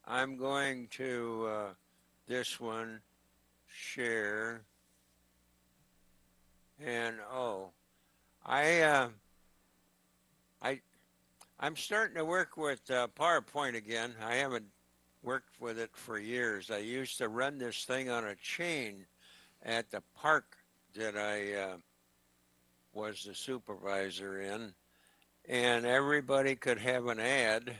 I'm going to this one, share, and I'm starting to work with PowerPoint again. I haven't worked with it for years. I used to run this thing on a chain at the park that I was the supervisor in, and everybody could have an ad,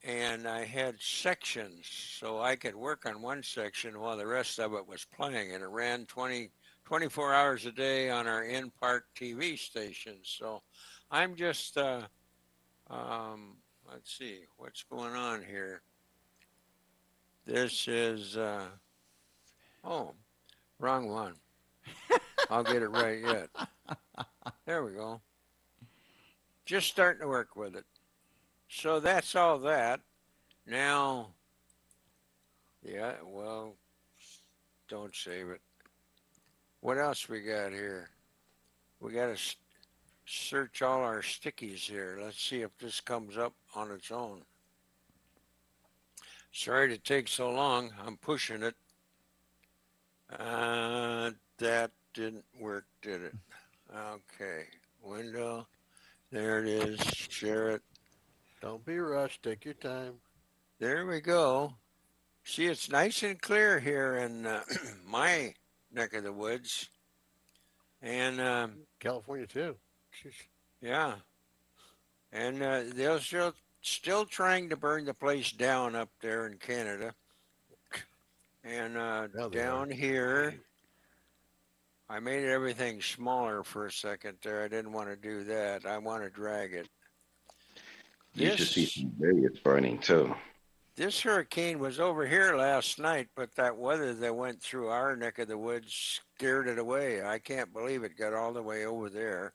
and I had sections, so I could work on one section while the rest of it was playing, and it ran 24 hours a day on our in-park TV station. So I'm just... let's see what's going on here. This is wrong one. I'll get it right yet. There we go. Just starting to work with it. So that's all that. Now, yeah, well, don't save it. What else we got here? We got to search all our stickies here. Let's see if this comes up on its own. Sorry to take so long. I'm pushing it. That didn't work, did it? Okay. Window. There it is. Share it. Don't be rushed. Take your time. There we go. See, it's nice and clear here in my neck of the woods. And California, too. Yeah. And they're still trying to burn the place down up there in Canada. And down here, I made everything smaller for a second there. I didn't want to do that. I want to drag it. You should see some areas burning too. This hurricane was over here last night, but that weather that went through our neck of the woods scared it away. I can't believe it got all the way over there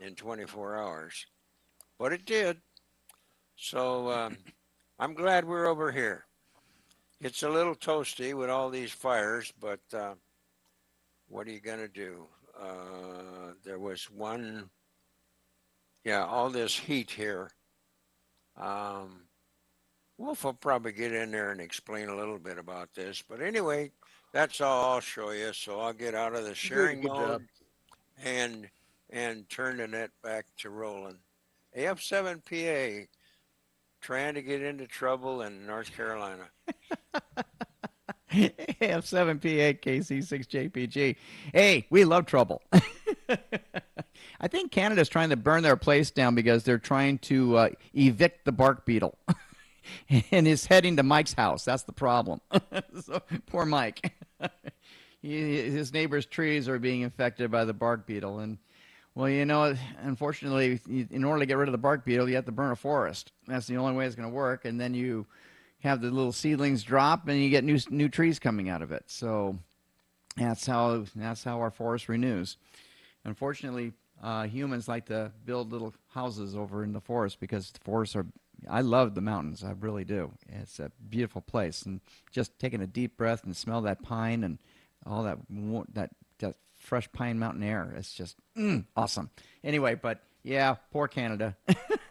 in 24 hours. But it did. So I'm glad we're over here. It's a little toasty with all these fires, but what are you going to do? There was one, all this heat here. Wolf will probably get in there and explain a little bit about this. But anyway, that's all I'll show you. So I'll get out of the sharing mode and turn the net back to rolling. AF7PA trying to get into trouble in North Carolina. AF7PA KC6JPG. Hey, we love trouble. I think Canada's trying to burn their place down because they're trying to evict the bark beetle. And is heading to Mike's house. That's the problem. So, poor Mike. His neighbor's trees are being infected by the bark beetle. And, well, you know, unfortunately, in order to get rid of the bark beetle, you have to burn a forest. That's the only way it's going to work. And then you have the little seedlings drop, and you get new trees coming out of it. So that's how our forest renews. Unfortunately, humans like to build little houses over in the forest because the forests are. I love the mountains. I really do. It's a beautiful place, and just taking a deep breath and smell that pine and all that fresh pine mountain air. It's just awesome. Anyway, but yeah, poor Canada.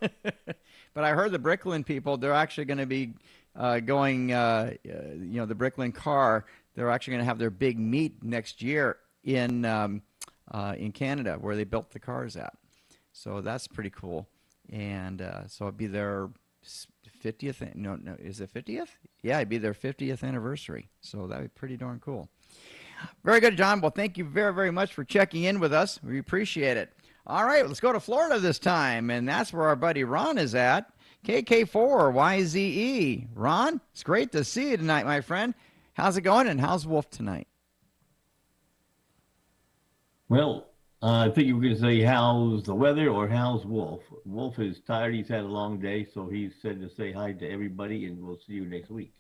But I heard the Bricklin people. They're actually going to be going. The Bricklin car. They're actually going to have their big meet next year in Canada, where they built the cars at. So that's pretty cool. And so it'd be their 50th. No, is it 50th? Yeah, it'd be their 50th anniversary. So that'd be pretty darn cool. Very good, John. Well, thank you very, very much for checking in with us. We appreciate it. All right, let's go to Florida this time, and that's where our buddy Ron is at. KK4YZE. Ron, it's great to see you tonight, my friend. How's it going, and how's Wolf tonight? Well, I think you were going to say how's the weather or how's Wolf. Wolf is tired. He's had a long day, so he said to say hi to everybody, and we'll see you next week.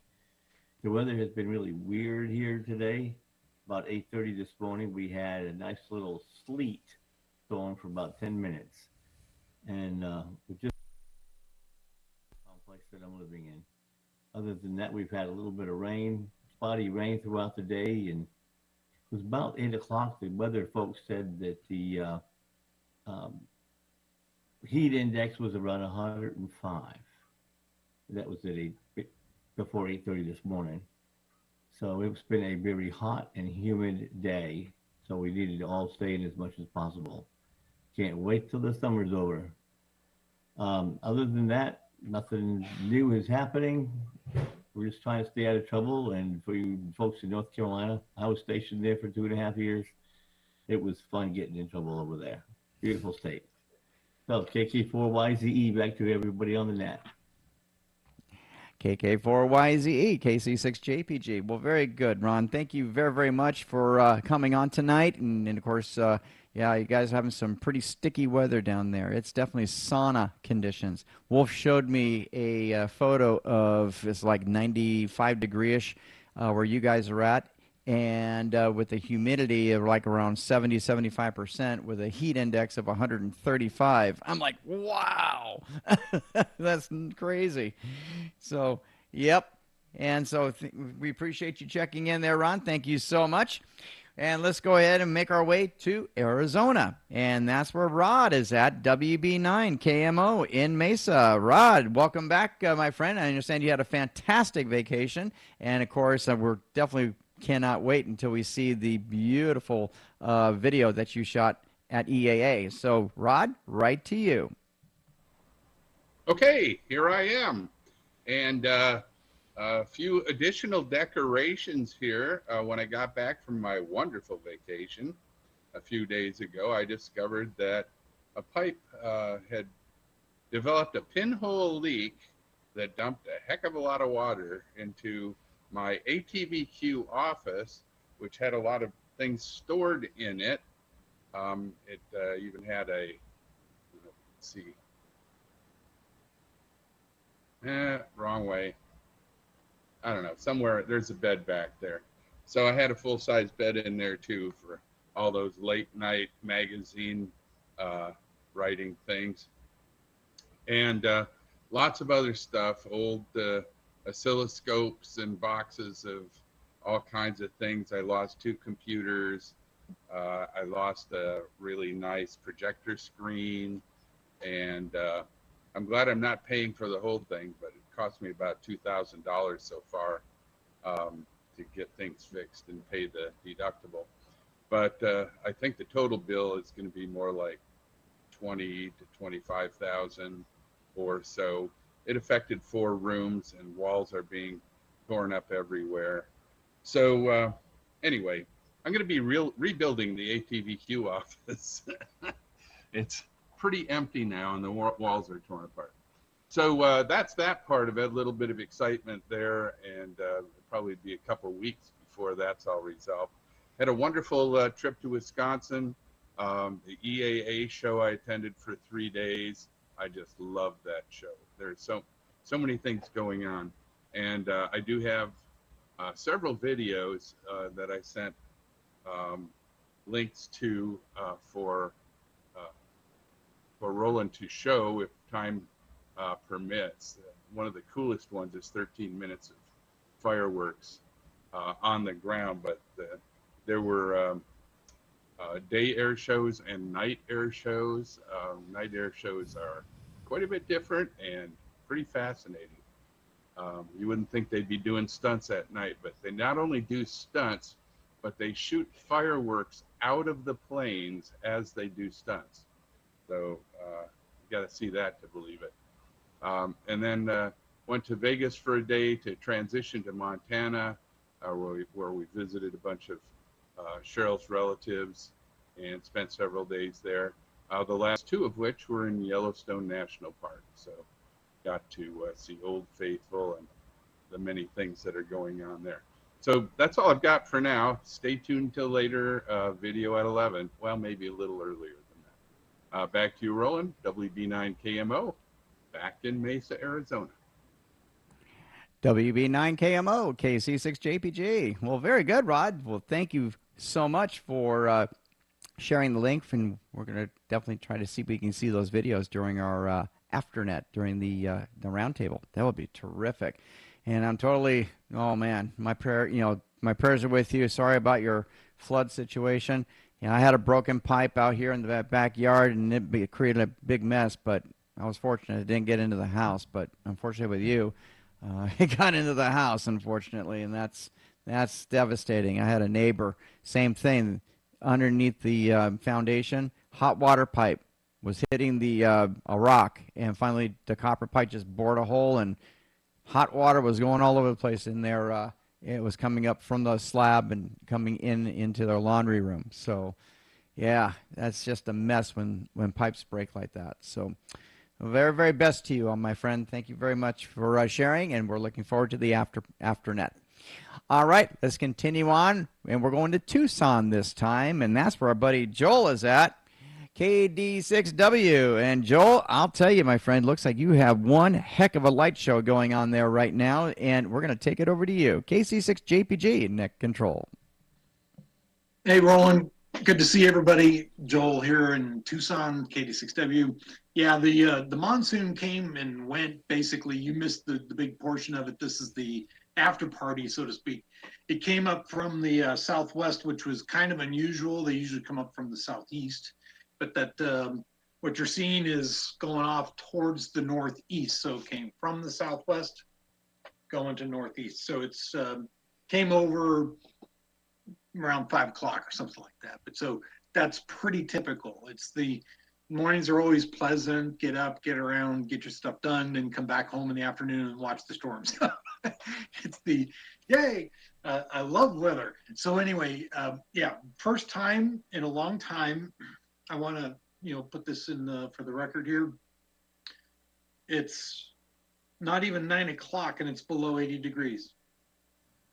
The weather has been really weird here today. About 8:30 this morning, we had a nice little sleet going for about 10 minutes. And we just the complex that I'm living in. Other than that, we've had a little bit of rain, spotty rain throughout the day, and it was about 8 o'clock. The weather folks said that the heat index was around 105. That was before 8:30 this morning. So it's been a very hot and humid day. So we needed to all stay in as much as possible. Can't wait till the summer's over. Other than that, nothing new is happening. We're just trying to stay out of trouble. And for you folks in North Carolina, I was stationed there for 2.5 years. It was fun getting in trouble over there. Beautiful state. So KK4YZE, back to everybody on the net. KK4YZE, KC6JPG. Well, very good, Ron. Thank you very, very much for coming on tonight. And of course, yeah, you guys are having some pretty sticky weather down there. It's definitely sauna conditions. Wolf showed me a photo of it's like 95 degree-ish where you guys are at. And with the humidity of like around 70-75% with a heat index of 135. I'm like, wow, that's crazy. So, yep. And so we appreciate you checking in there, Ron. Thank you so much. And let's go ahead and make our way to Arizona. And that's where Rod is at, WB9 KMO in Mesa. Rod, welcome back, my friend. I understand you had a fantastic vacation. And, of course, we're definitely cannot wait until we see the beautiful video that you shot at EAA. So, Rod, right to you. Okay, here I am. And a few additional decorations here. When I got back from my wonderful vacation a few days ago, I discovered that a pipe had developed a pinhole leak that dumped a heck of a lot of water into my ATVQ office, which had a lot of things stored in it. It even had a, let's see, wrong way. I don't know, somewhere there's a bed back there. So I had a full-size bed in there too for all those late night magazine writing things. And lots of other stuff, old oscilloscopes and boxes of all kinds of things. I lost 2 computers. I lost a really nice projector screen. And I'm glad I'm not paying for the whole thing, but it cost me about $2,000 so far to get things fixed and pay the deductible. But I think the total bill is going to be more like $20,000 to $25,000 or so. It affected 4 rooms and walls are being torn up everywhere. So anyway, I'm going to be rebuilding the ATVQ office. It's pretty empty now, and the walls are torn apart. So that's that part of it. A little bit of excitement there, and it'll probably be a couple weeks before that's all resolved. Had a wonderful trip to Wisconsin. The EAA show I attended for 3 days. I just loved that show. There's so many things going on, and I do have several videos that I sent links to for Roland to show if time permits. One of the coolest ones is 13 minutes of fireworks on the ground, but there were day air shows and night air shows. Night air shows are quite a bit different and pretty fascinating. You wouldn't think they'd be doing stunts at night, but they not only do stunts, but they shoot fireworks out of the planes as they do stunts. So you got to see that to believe it. And then went to Vegas for a day to transition to Montana, where we visited a bunch of Cheryl's relatives and spent several days there. The last two of which were in Yellowstone National Park. So got to see Old Faithful and the many things that are going on there. So that's all I've got for now. Stay tuned till later, video at 11. Well, maybe a little earlier than that. Back to you, Roland, WB9 KMO, back in Mesa, Arizona. WB9 KMO, KC6JPG. Well, very good, Rod. Well, thank you so much for sharing the link, and we're going to definitely try to see if we can see those videos during our afternet, during the roundtable. That would be terrific. And I'm totally, oh man, my prayers are with you. Sorry about your flood situation. I had a broken pipe out here in the backyard, and it created a big mess, but I was fortunate it didn't get into the house. But unfortunately with you, it got into the house, unfortunately, and that's devastating. I had a neighbor, same thing, underneath the foundation, hot water pipe was hitting a rock, and finally the copper pipe just bored a hole, and hot water was going all over the place in there. It was coming up from the slab and coming into their laundry room. So, yeah, that's just a mess when pipes break like that. So, very, very best to you, my friend. Thank you very much for sharing, and we're looking forward to the afternet. All right, let's continue on, and we're going to Tucson this time, and that's where our buddy Joel is at. KD6W. And Joel, I'll tell you, my friend, looks like you have one heck of a light show going on there right now, and we're going to take it over to you. KC6JPG, Neck Control. Hey, Roland. Good to see everybody. Joel here in Tucson, KD6W. Yeah, the monsoon came and went. Basically, you missed the big portion of it. This is the after party, so to speak. It came up from the southwest, which was kind of unusual. They usually come up from the southeast. But that what you're seeing is going off towards the northeast. So it came from the southwest going to northeast. So it's came over around 5 o'clock or something like that. But so that's pretty typical. It's the mornings are always pleasant. Get up, get around, get your stuff done, and come back home in the afternoon and watch the storms. It's the yay. I love weather. So anyway, yeah, first time in a long time. I want to, put this in for the record here. It's not even 9 o'clock and it's below 80 degrees.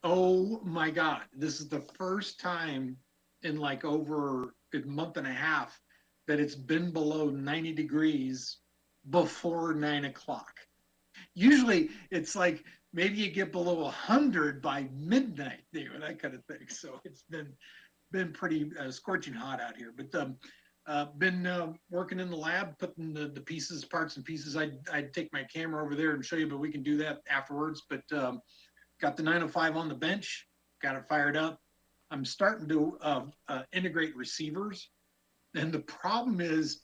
Oh my God. This is the first time in like over a month and a half that it's been below 90 degrees before 9 o'clock. Usually it's like maybe you get below 100 by midnight, that kind of thing. So it's been pretty scorching hot out here. But been working in the lab, putting the pieces, parts and pieces. I'd take my camera over there and show you, but we can do that afterwards. But got the 905 on the bench, got it fired up. I'm starting to integrate receivers. And the problem is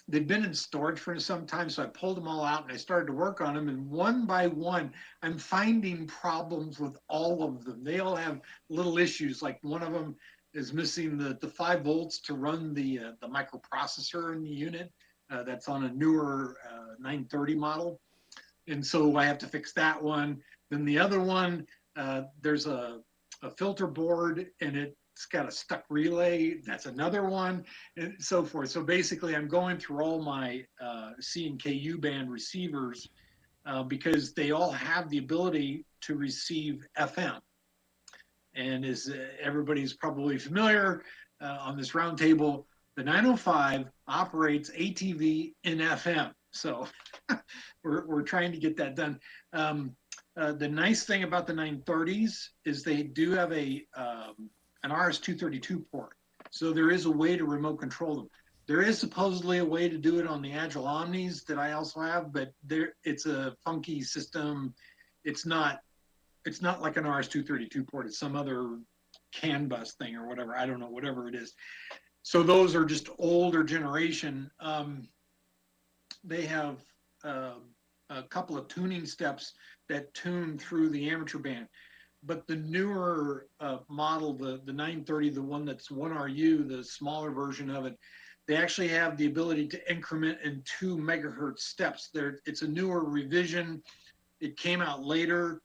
they've been in storage for some time, so I pulled them all out and I started to work on them. And one by one, I'm finding problems with all of them. They all have little issues. Like one of them is missing the 5 volts to run the microprocessor in the unit. That's on a newer 930 model. And so I have to fix that one. Then the other one, there's a filter board and it's got a stuck relay. That's another one, and so forth. So basically, I'm going through all my C and KU band receivers because they all have the ability to receive FM. And as everybody's probably familiar on this roundtable, the 905 operates ATV in FM. So we're trying to get that done. The nice thing about the 930s is they do have an RS-232 port. So there is a way to remote control them. There is supposedly a way to do it on the Agile Omnis that I also have, but it's a funky system. It's not like an RS-232 port. It's some other CAN bus thing or whatever. I don't know, whatever it is. So those are just older generation. They have a couple of tuning steps that tune through the amateur band. But the newer model, the 930, the one that's 1RU, the smaller version of it, they actually have the ability to increment in 2 megahertz steps. It's a newer revision. It came out later.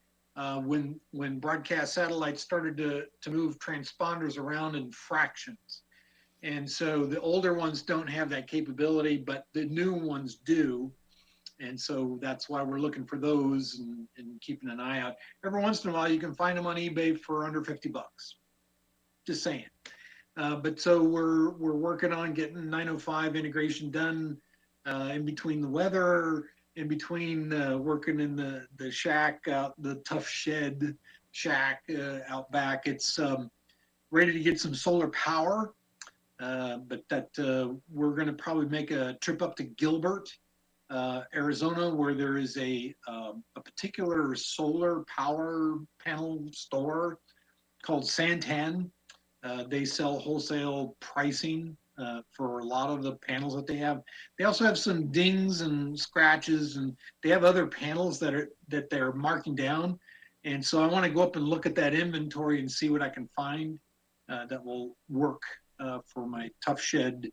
When broadcast satellites started to move transponders around in fractions. And so the older ones don't have that capability, but the new ones do. And so that's why we're looking for those and keeping an eye out. Every once in a while, you can find them on eBay for under $50. Just saying. But so we're working on getting 905 integration done in between the weather, in between working in the shack out, the tough shed shack out back. It's ready to get some solar power, but that we're going to probably make a trip up to Gilbert, Arizona, where there is a particular solar power panel store called Santan. They sell wholesale pricing for a lot of the panels that they have. They also have some dings and scratches, and they have other panels that they're marking down. And so I want to go up and look at that inventory and see what I can find that will work for my Tough Shed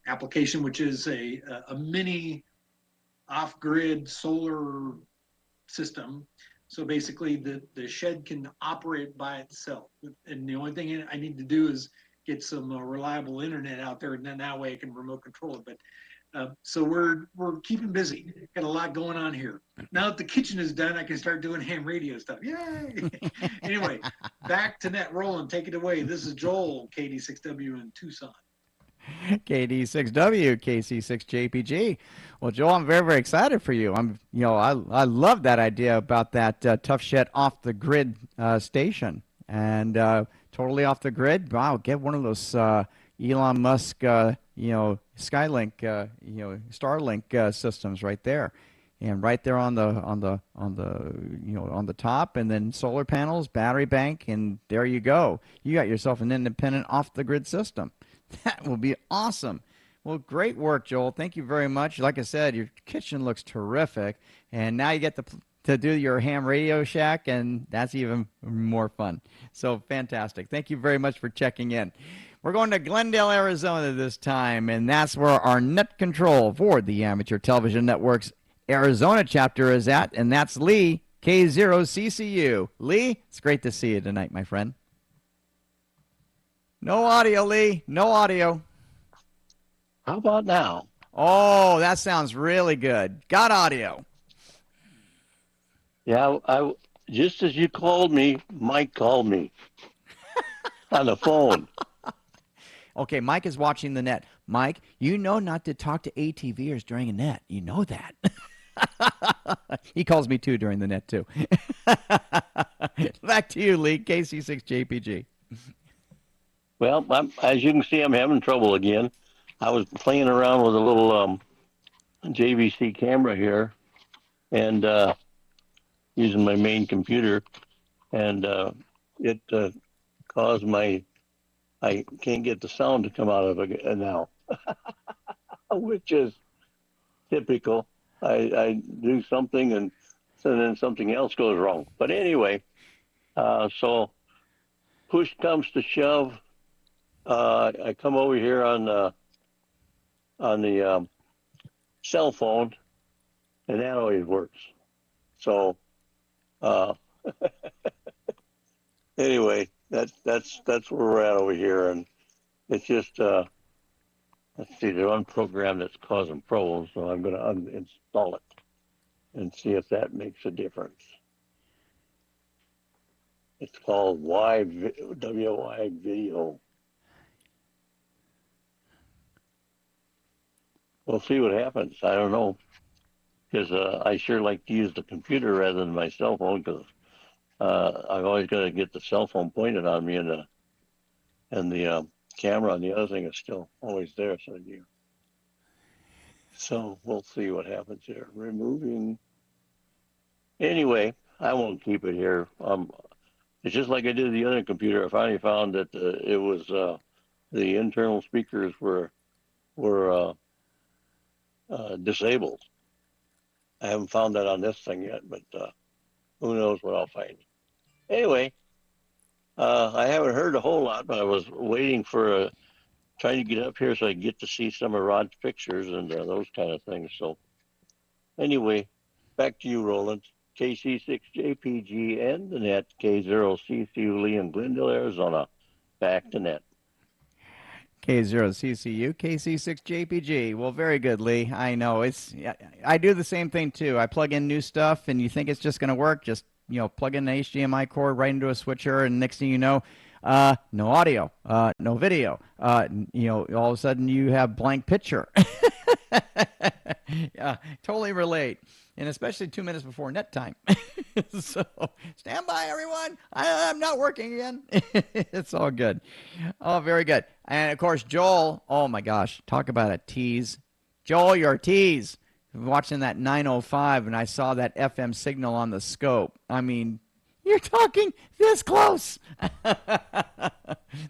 application, which is a mini off-grid solar system. So basically the shed can operate by itself. And the only thing I need to do is get some reliable internet out there, and then that way I can remote control it. But so we're keeping busy. Got a lot going on here. Now that the kitchen is done, I can start doing ham radio stuff. Yay! Anyway, back to Net Rolling. Take it away. This is Joel, KD6W in Tucson. KD6W, KC6JPG. Well, Joel, I'm very, very excited for you. I love that idea about that Tough Shed off the grid station, and totally off the grid. Wow, get one of those Elon Musk, Skylink, Starlink systems right there, and right there on the top, and then solar panels, battery bank, and there you go. You got yourself an independent off the grid system. That will be awesome. Well, great work, Joel. Thank you very much. Like I said, your kitchen looks terrific, and now you get to do your ham radio shack, and that's even more fun. So fantastic. Thank you very much for checking in. We're going to Glendale, Arizona this time, and that's where our net control for the Amateur Television Network's Arizona chapter is at, and that's Lee, K0CCU. Lee, it's great to see you tonight, my friend. No audio, Lee. No audio. How about now? Oh, that sounds really good. Got audio. Yeah, I just as you called me, Mike called me on the phone. Okay, Mike is watching the net. Mike, you know not to talk to ATVers during a net. You know that. He calls me too during the net too. Back to you, Lee, KC6JPG. Well, as you can see, I'm having trouble again. I was playing around with a little JVC camera here and using my main computer, and it caused I can't get the sound to come out of it now, which is typical. I do something and so then something else goes wrong. But anyway, so push comes to shove. I come over here on the cell phone, and that always works. So anyway, that's where we're at over here, and it's just let's see, the one program that's causing problems, so I'm going to uninstall it and see if that makes a difference. It's called WY Video. We'll see what happens. I don't know, because I sure like to use the computer rather than my cell phone, because I've always got to get the cell phone pointed on me, and the camera on the other thing is still always there. So we'll see what happens here. Removing. Anyway, I won't keep it here. It's just like I did the other computer. I finally found that it was the internal speakers were disabled. I haven't found that on this thing yet, but who knows what I'll find. Anyway, I haven't heard a whole lot, but I was waiting for trying to get up here so I can get to see some of Rod's pictures and those kind of things. So anyway, back to you, Roland. KC6JPG and the net, K0CCU Lee in Glendale, Arizona. Back to net. K0CCU, KC6JPG. Well, very good, Lee. I know I do the same thing too. I plug in new stuff, and you think it's just going to work. Just plug in the HDMI cord right into a switcher, and next thing you know, no audio, no video. All of a sudden you have blank picture. Yeah, totally relate. And especially 2 minutes before net time. So stand by, everyone. I'm not working again. It's all good. Oh, very good. And of course, Joel, oh my gosh, talk about a tease. Joel, you're a tease. Watching that 905 and I saw that FM signal on the scope. I mean, you're talking this close.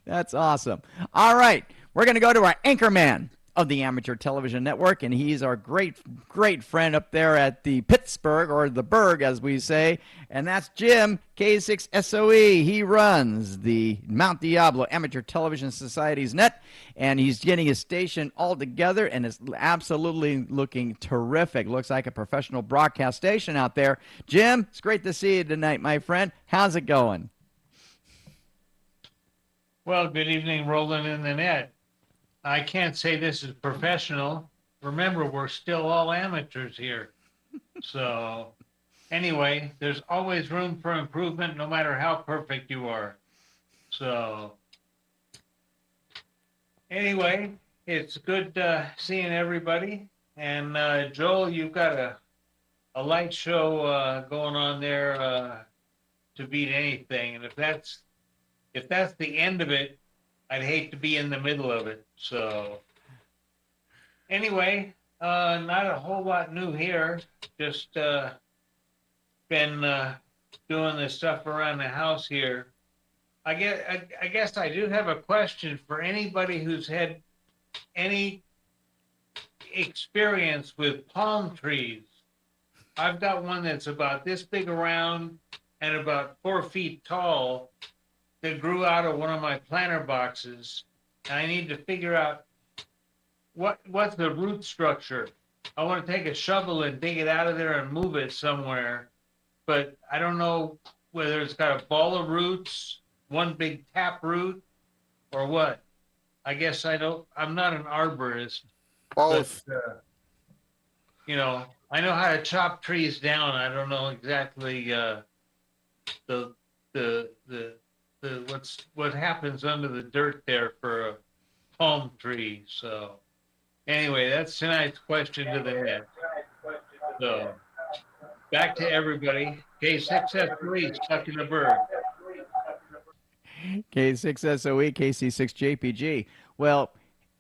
That's awesome. All right, we're going to go to our anchor man of the Amateur Television Network, and he's our great friend up there at the Pittsburgh, or the Berg as we say, and that's Jim, K6SOE. He runs the Mount Diablo Amateur Television Society's net, and he's getting his station all together, and it's absolutely looking terrific. Looks like a professional broadcast station out there. Jim, it's great to see you tonight, my friend. How's it going? Well, good evening, Roland in the net. I can't say this is professional. Remember, we're still all amateurs here. So anyway, there's always room for improvement, no matter how perfect you are. So anyway, it's good seeing everybody. And Joel, you've got a light show going on there to beat anything. And if that's the end of it, I'd hate to be in the middle of it. So anyway, not a whole lot new here. Just been doing this stuff around the house here. I guess I do have a question for anybody who's had any experience with palm trees. I've got one that's about this big around and about 4 feet tall that grew out of one of my planter boxes. And I need to figure out what's the root structure. I want to take a shovel and dig it out of there and move it somewhere, but I don't know whether it's got a ball of roots, one big tap root, or what. I guess I'm not an arborist. Both. But, I know how to chop trees down. I don't know exactly what happens under the dirt there for a palm tree. So anyway, that's tonight's question to the head. So back to everybody. K6SOE, stuck in the Berg. K6SOE, KC6JPG. Well,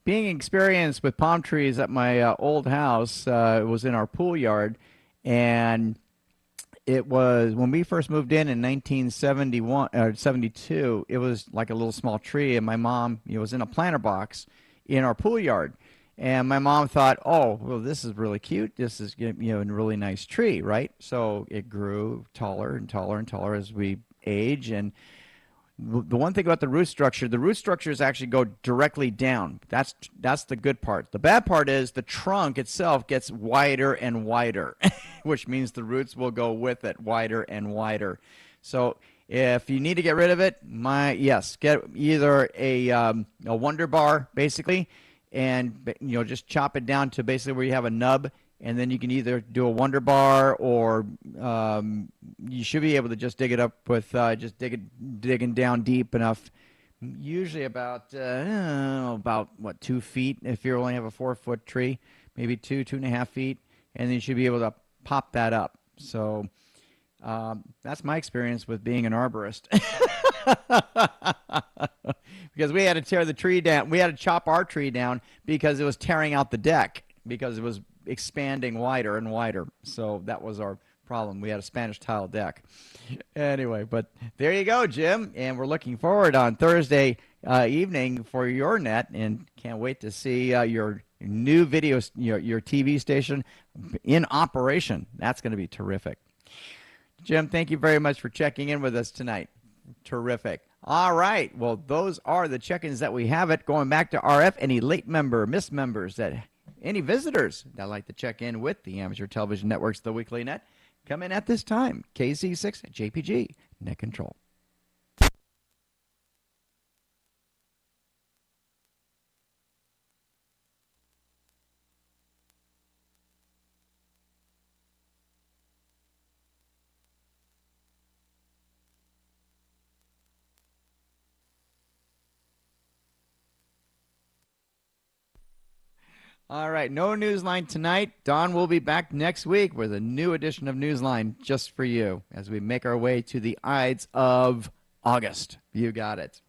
being experienced with palm trees at my old house, it was in our pool yard, and it was when we first moved in 1971 or 72. It was like a little small tree, and my mom, was in a planter box in our pool yard, and my mom thought, "Oh, well, this is really cute. This is a really nice tree, right?" So it grew taller and taller and taller as we age, and the one thing about the root structures actually go directly down. That's the good part. The bad part is the trunk itself gets wider and wider, which means the roots will go with it, wider and wider. So if you need to get rid of it, get either a Wonder Bar basically, and just chop it down to basically where you have a nub, and then you can either do a Wonder Bar, or you should be able to just dig it up with digging down deep enough. Usually about 2 feet if you only have a 4-foot tree, maybe 2.5 feet, and then you should be able to pop that up. So that's my experience with being an arborist. Because we had to tear the tree down. We had to chop our tree down because it was tearing out the deck because it was expanding wider and wider. So that was our problem. We had a Spanish tile deck. Anyway, but there you go, Jim. And we're looking forward on Thursday evening for your net, and can't wait to see your new video, your TV station in operation. That's going to be terrific. Jim, thank you very much for checking in with us tonight. Terrific. All right. Well, those are the check-ins that we have it. Going back to RF, any late member, missed members, any visitors that like to check in with the Amateur Television Network's The Weekly Net, come in at this time. KC6 JPG, Net Control. All right, no Newsline tonight. Don will be back next week with a new edition of Newsline just for you as we make our way to the Ides of August. You got it.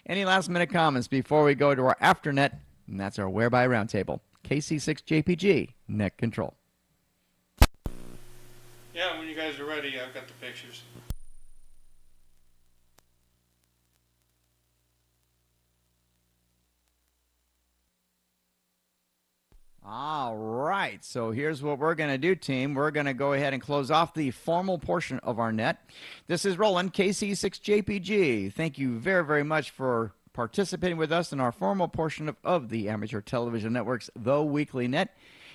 Any last-minute comments before we go to our Afternet? And that's our Whereby Roundtable. KC6JPG, Net Control. Yeah, when you guys are ready, I've got the pictures. All right, so here's what we're going to do, team. We're going to go ahead and close off the formal portion of our net. This is Roland, KC6JPG. Thank you very, very much for participating with us in our formal portion of the Amateur Television Network's The Weekly Net.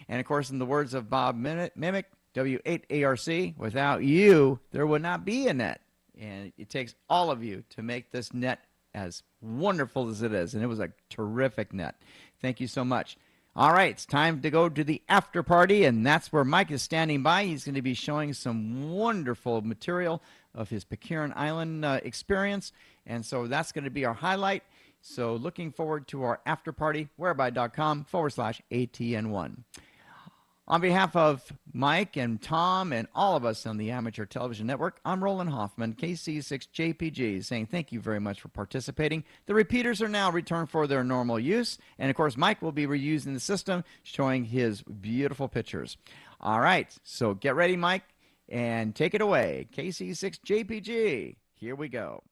And, of course, in the words of Bob Mimic, W8ARC, without you, there would not be a net. And it takes all of you to make this net as wonderful as it is. And it was a terrific net. Thank you so much. All right, it's time to go to the after party, and that's where Mike is standing by. He's going to be showing some wonderful material of his Pitcairn Island experience, and so that's going to be our highlight. So looking forward to our after party, whereby.com/ATN1. On behalf of Mike and Tom and all of us on the Amateur Television Network, I'm Roland Hoffman, KC6JPG, saying thank you very much for participating. The repeaters are now returned for their normal use. And, of course, Mike will be reusing the system, showing his beautiful pictures. All right, so get ready, Mike, and take it away. KC6JPG, here we go.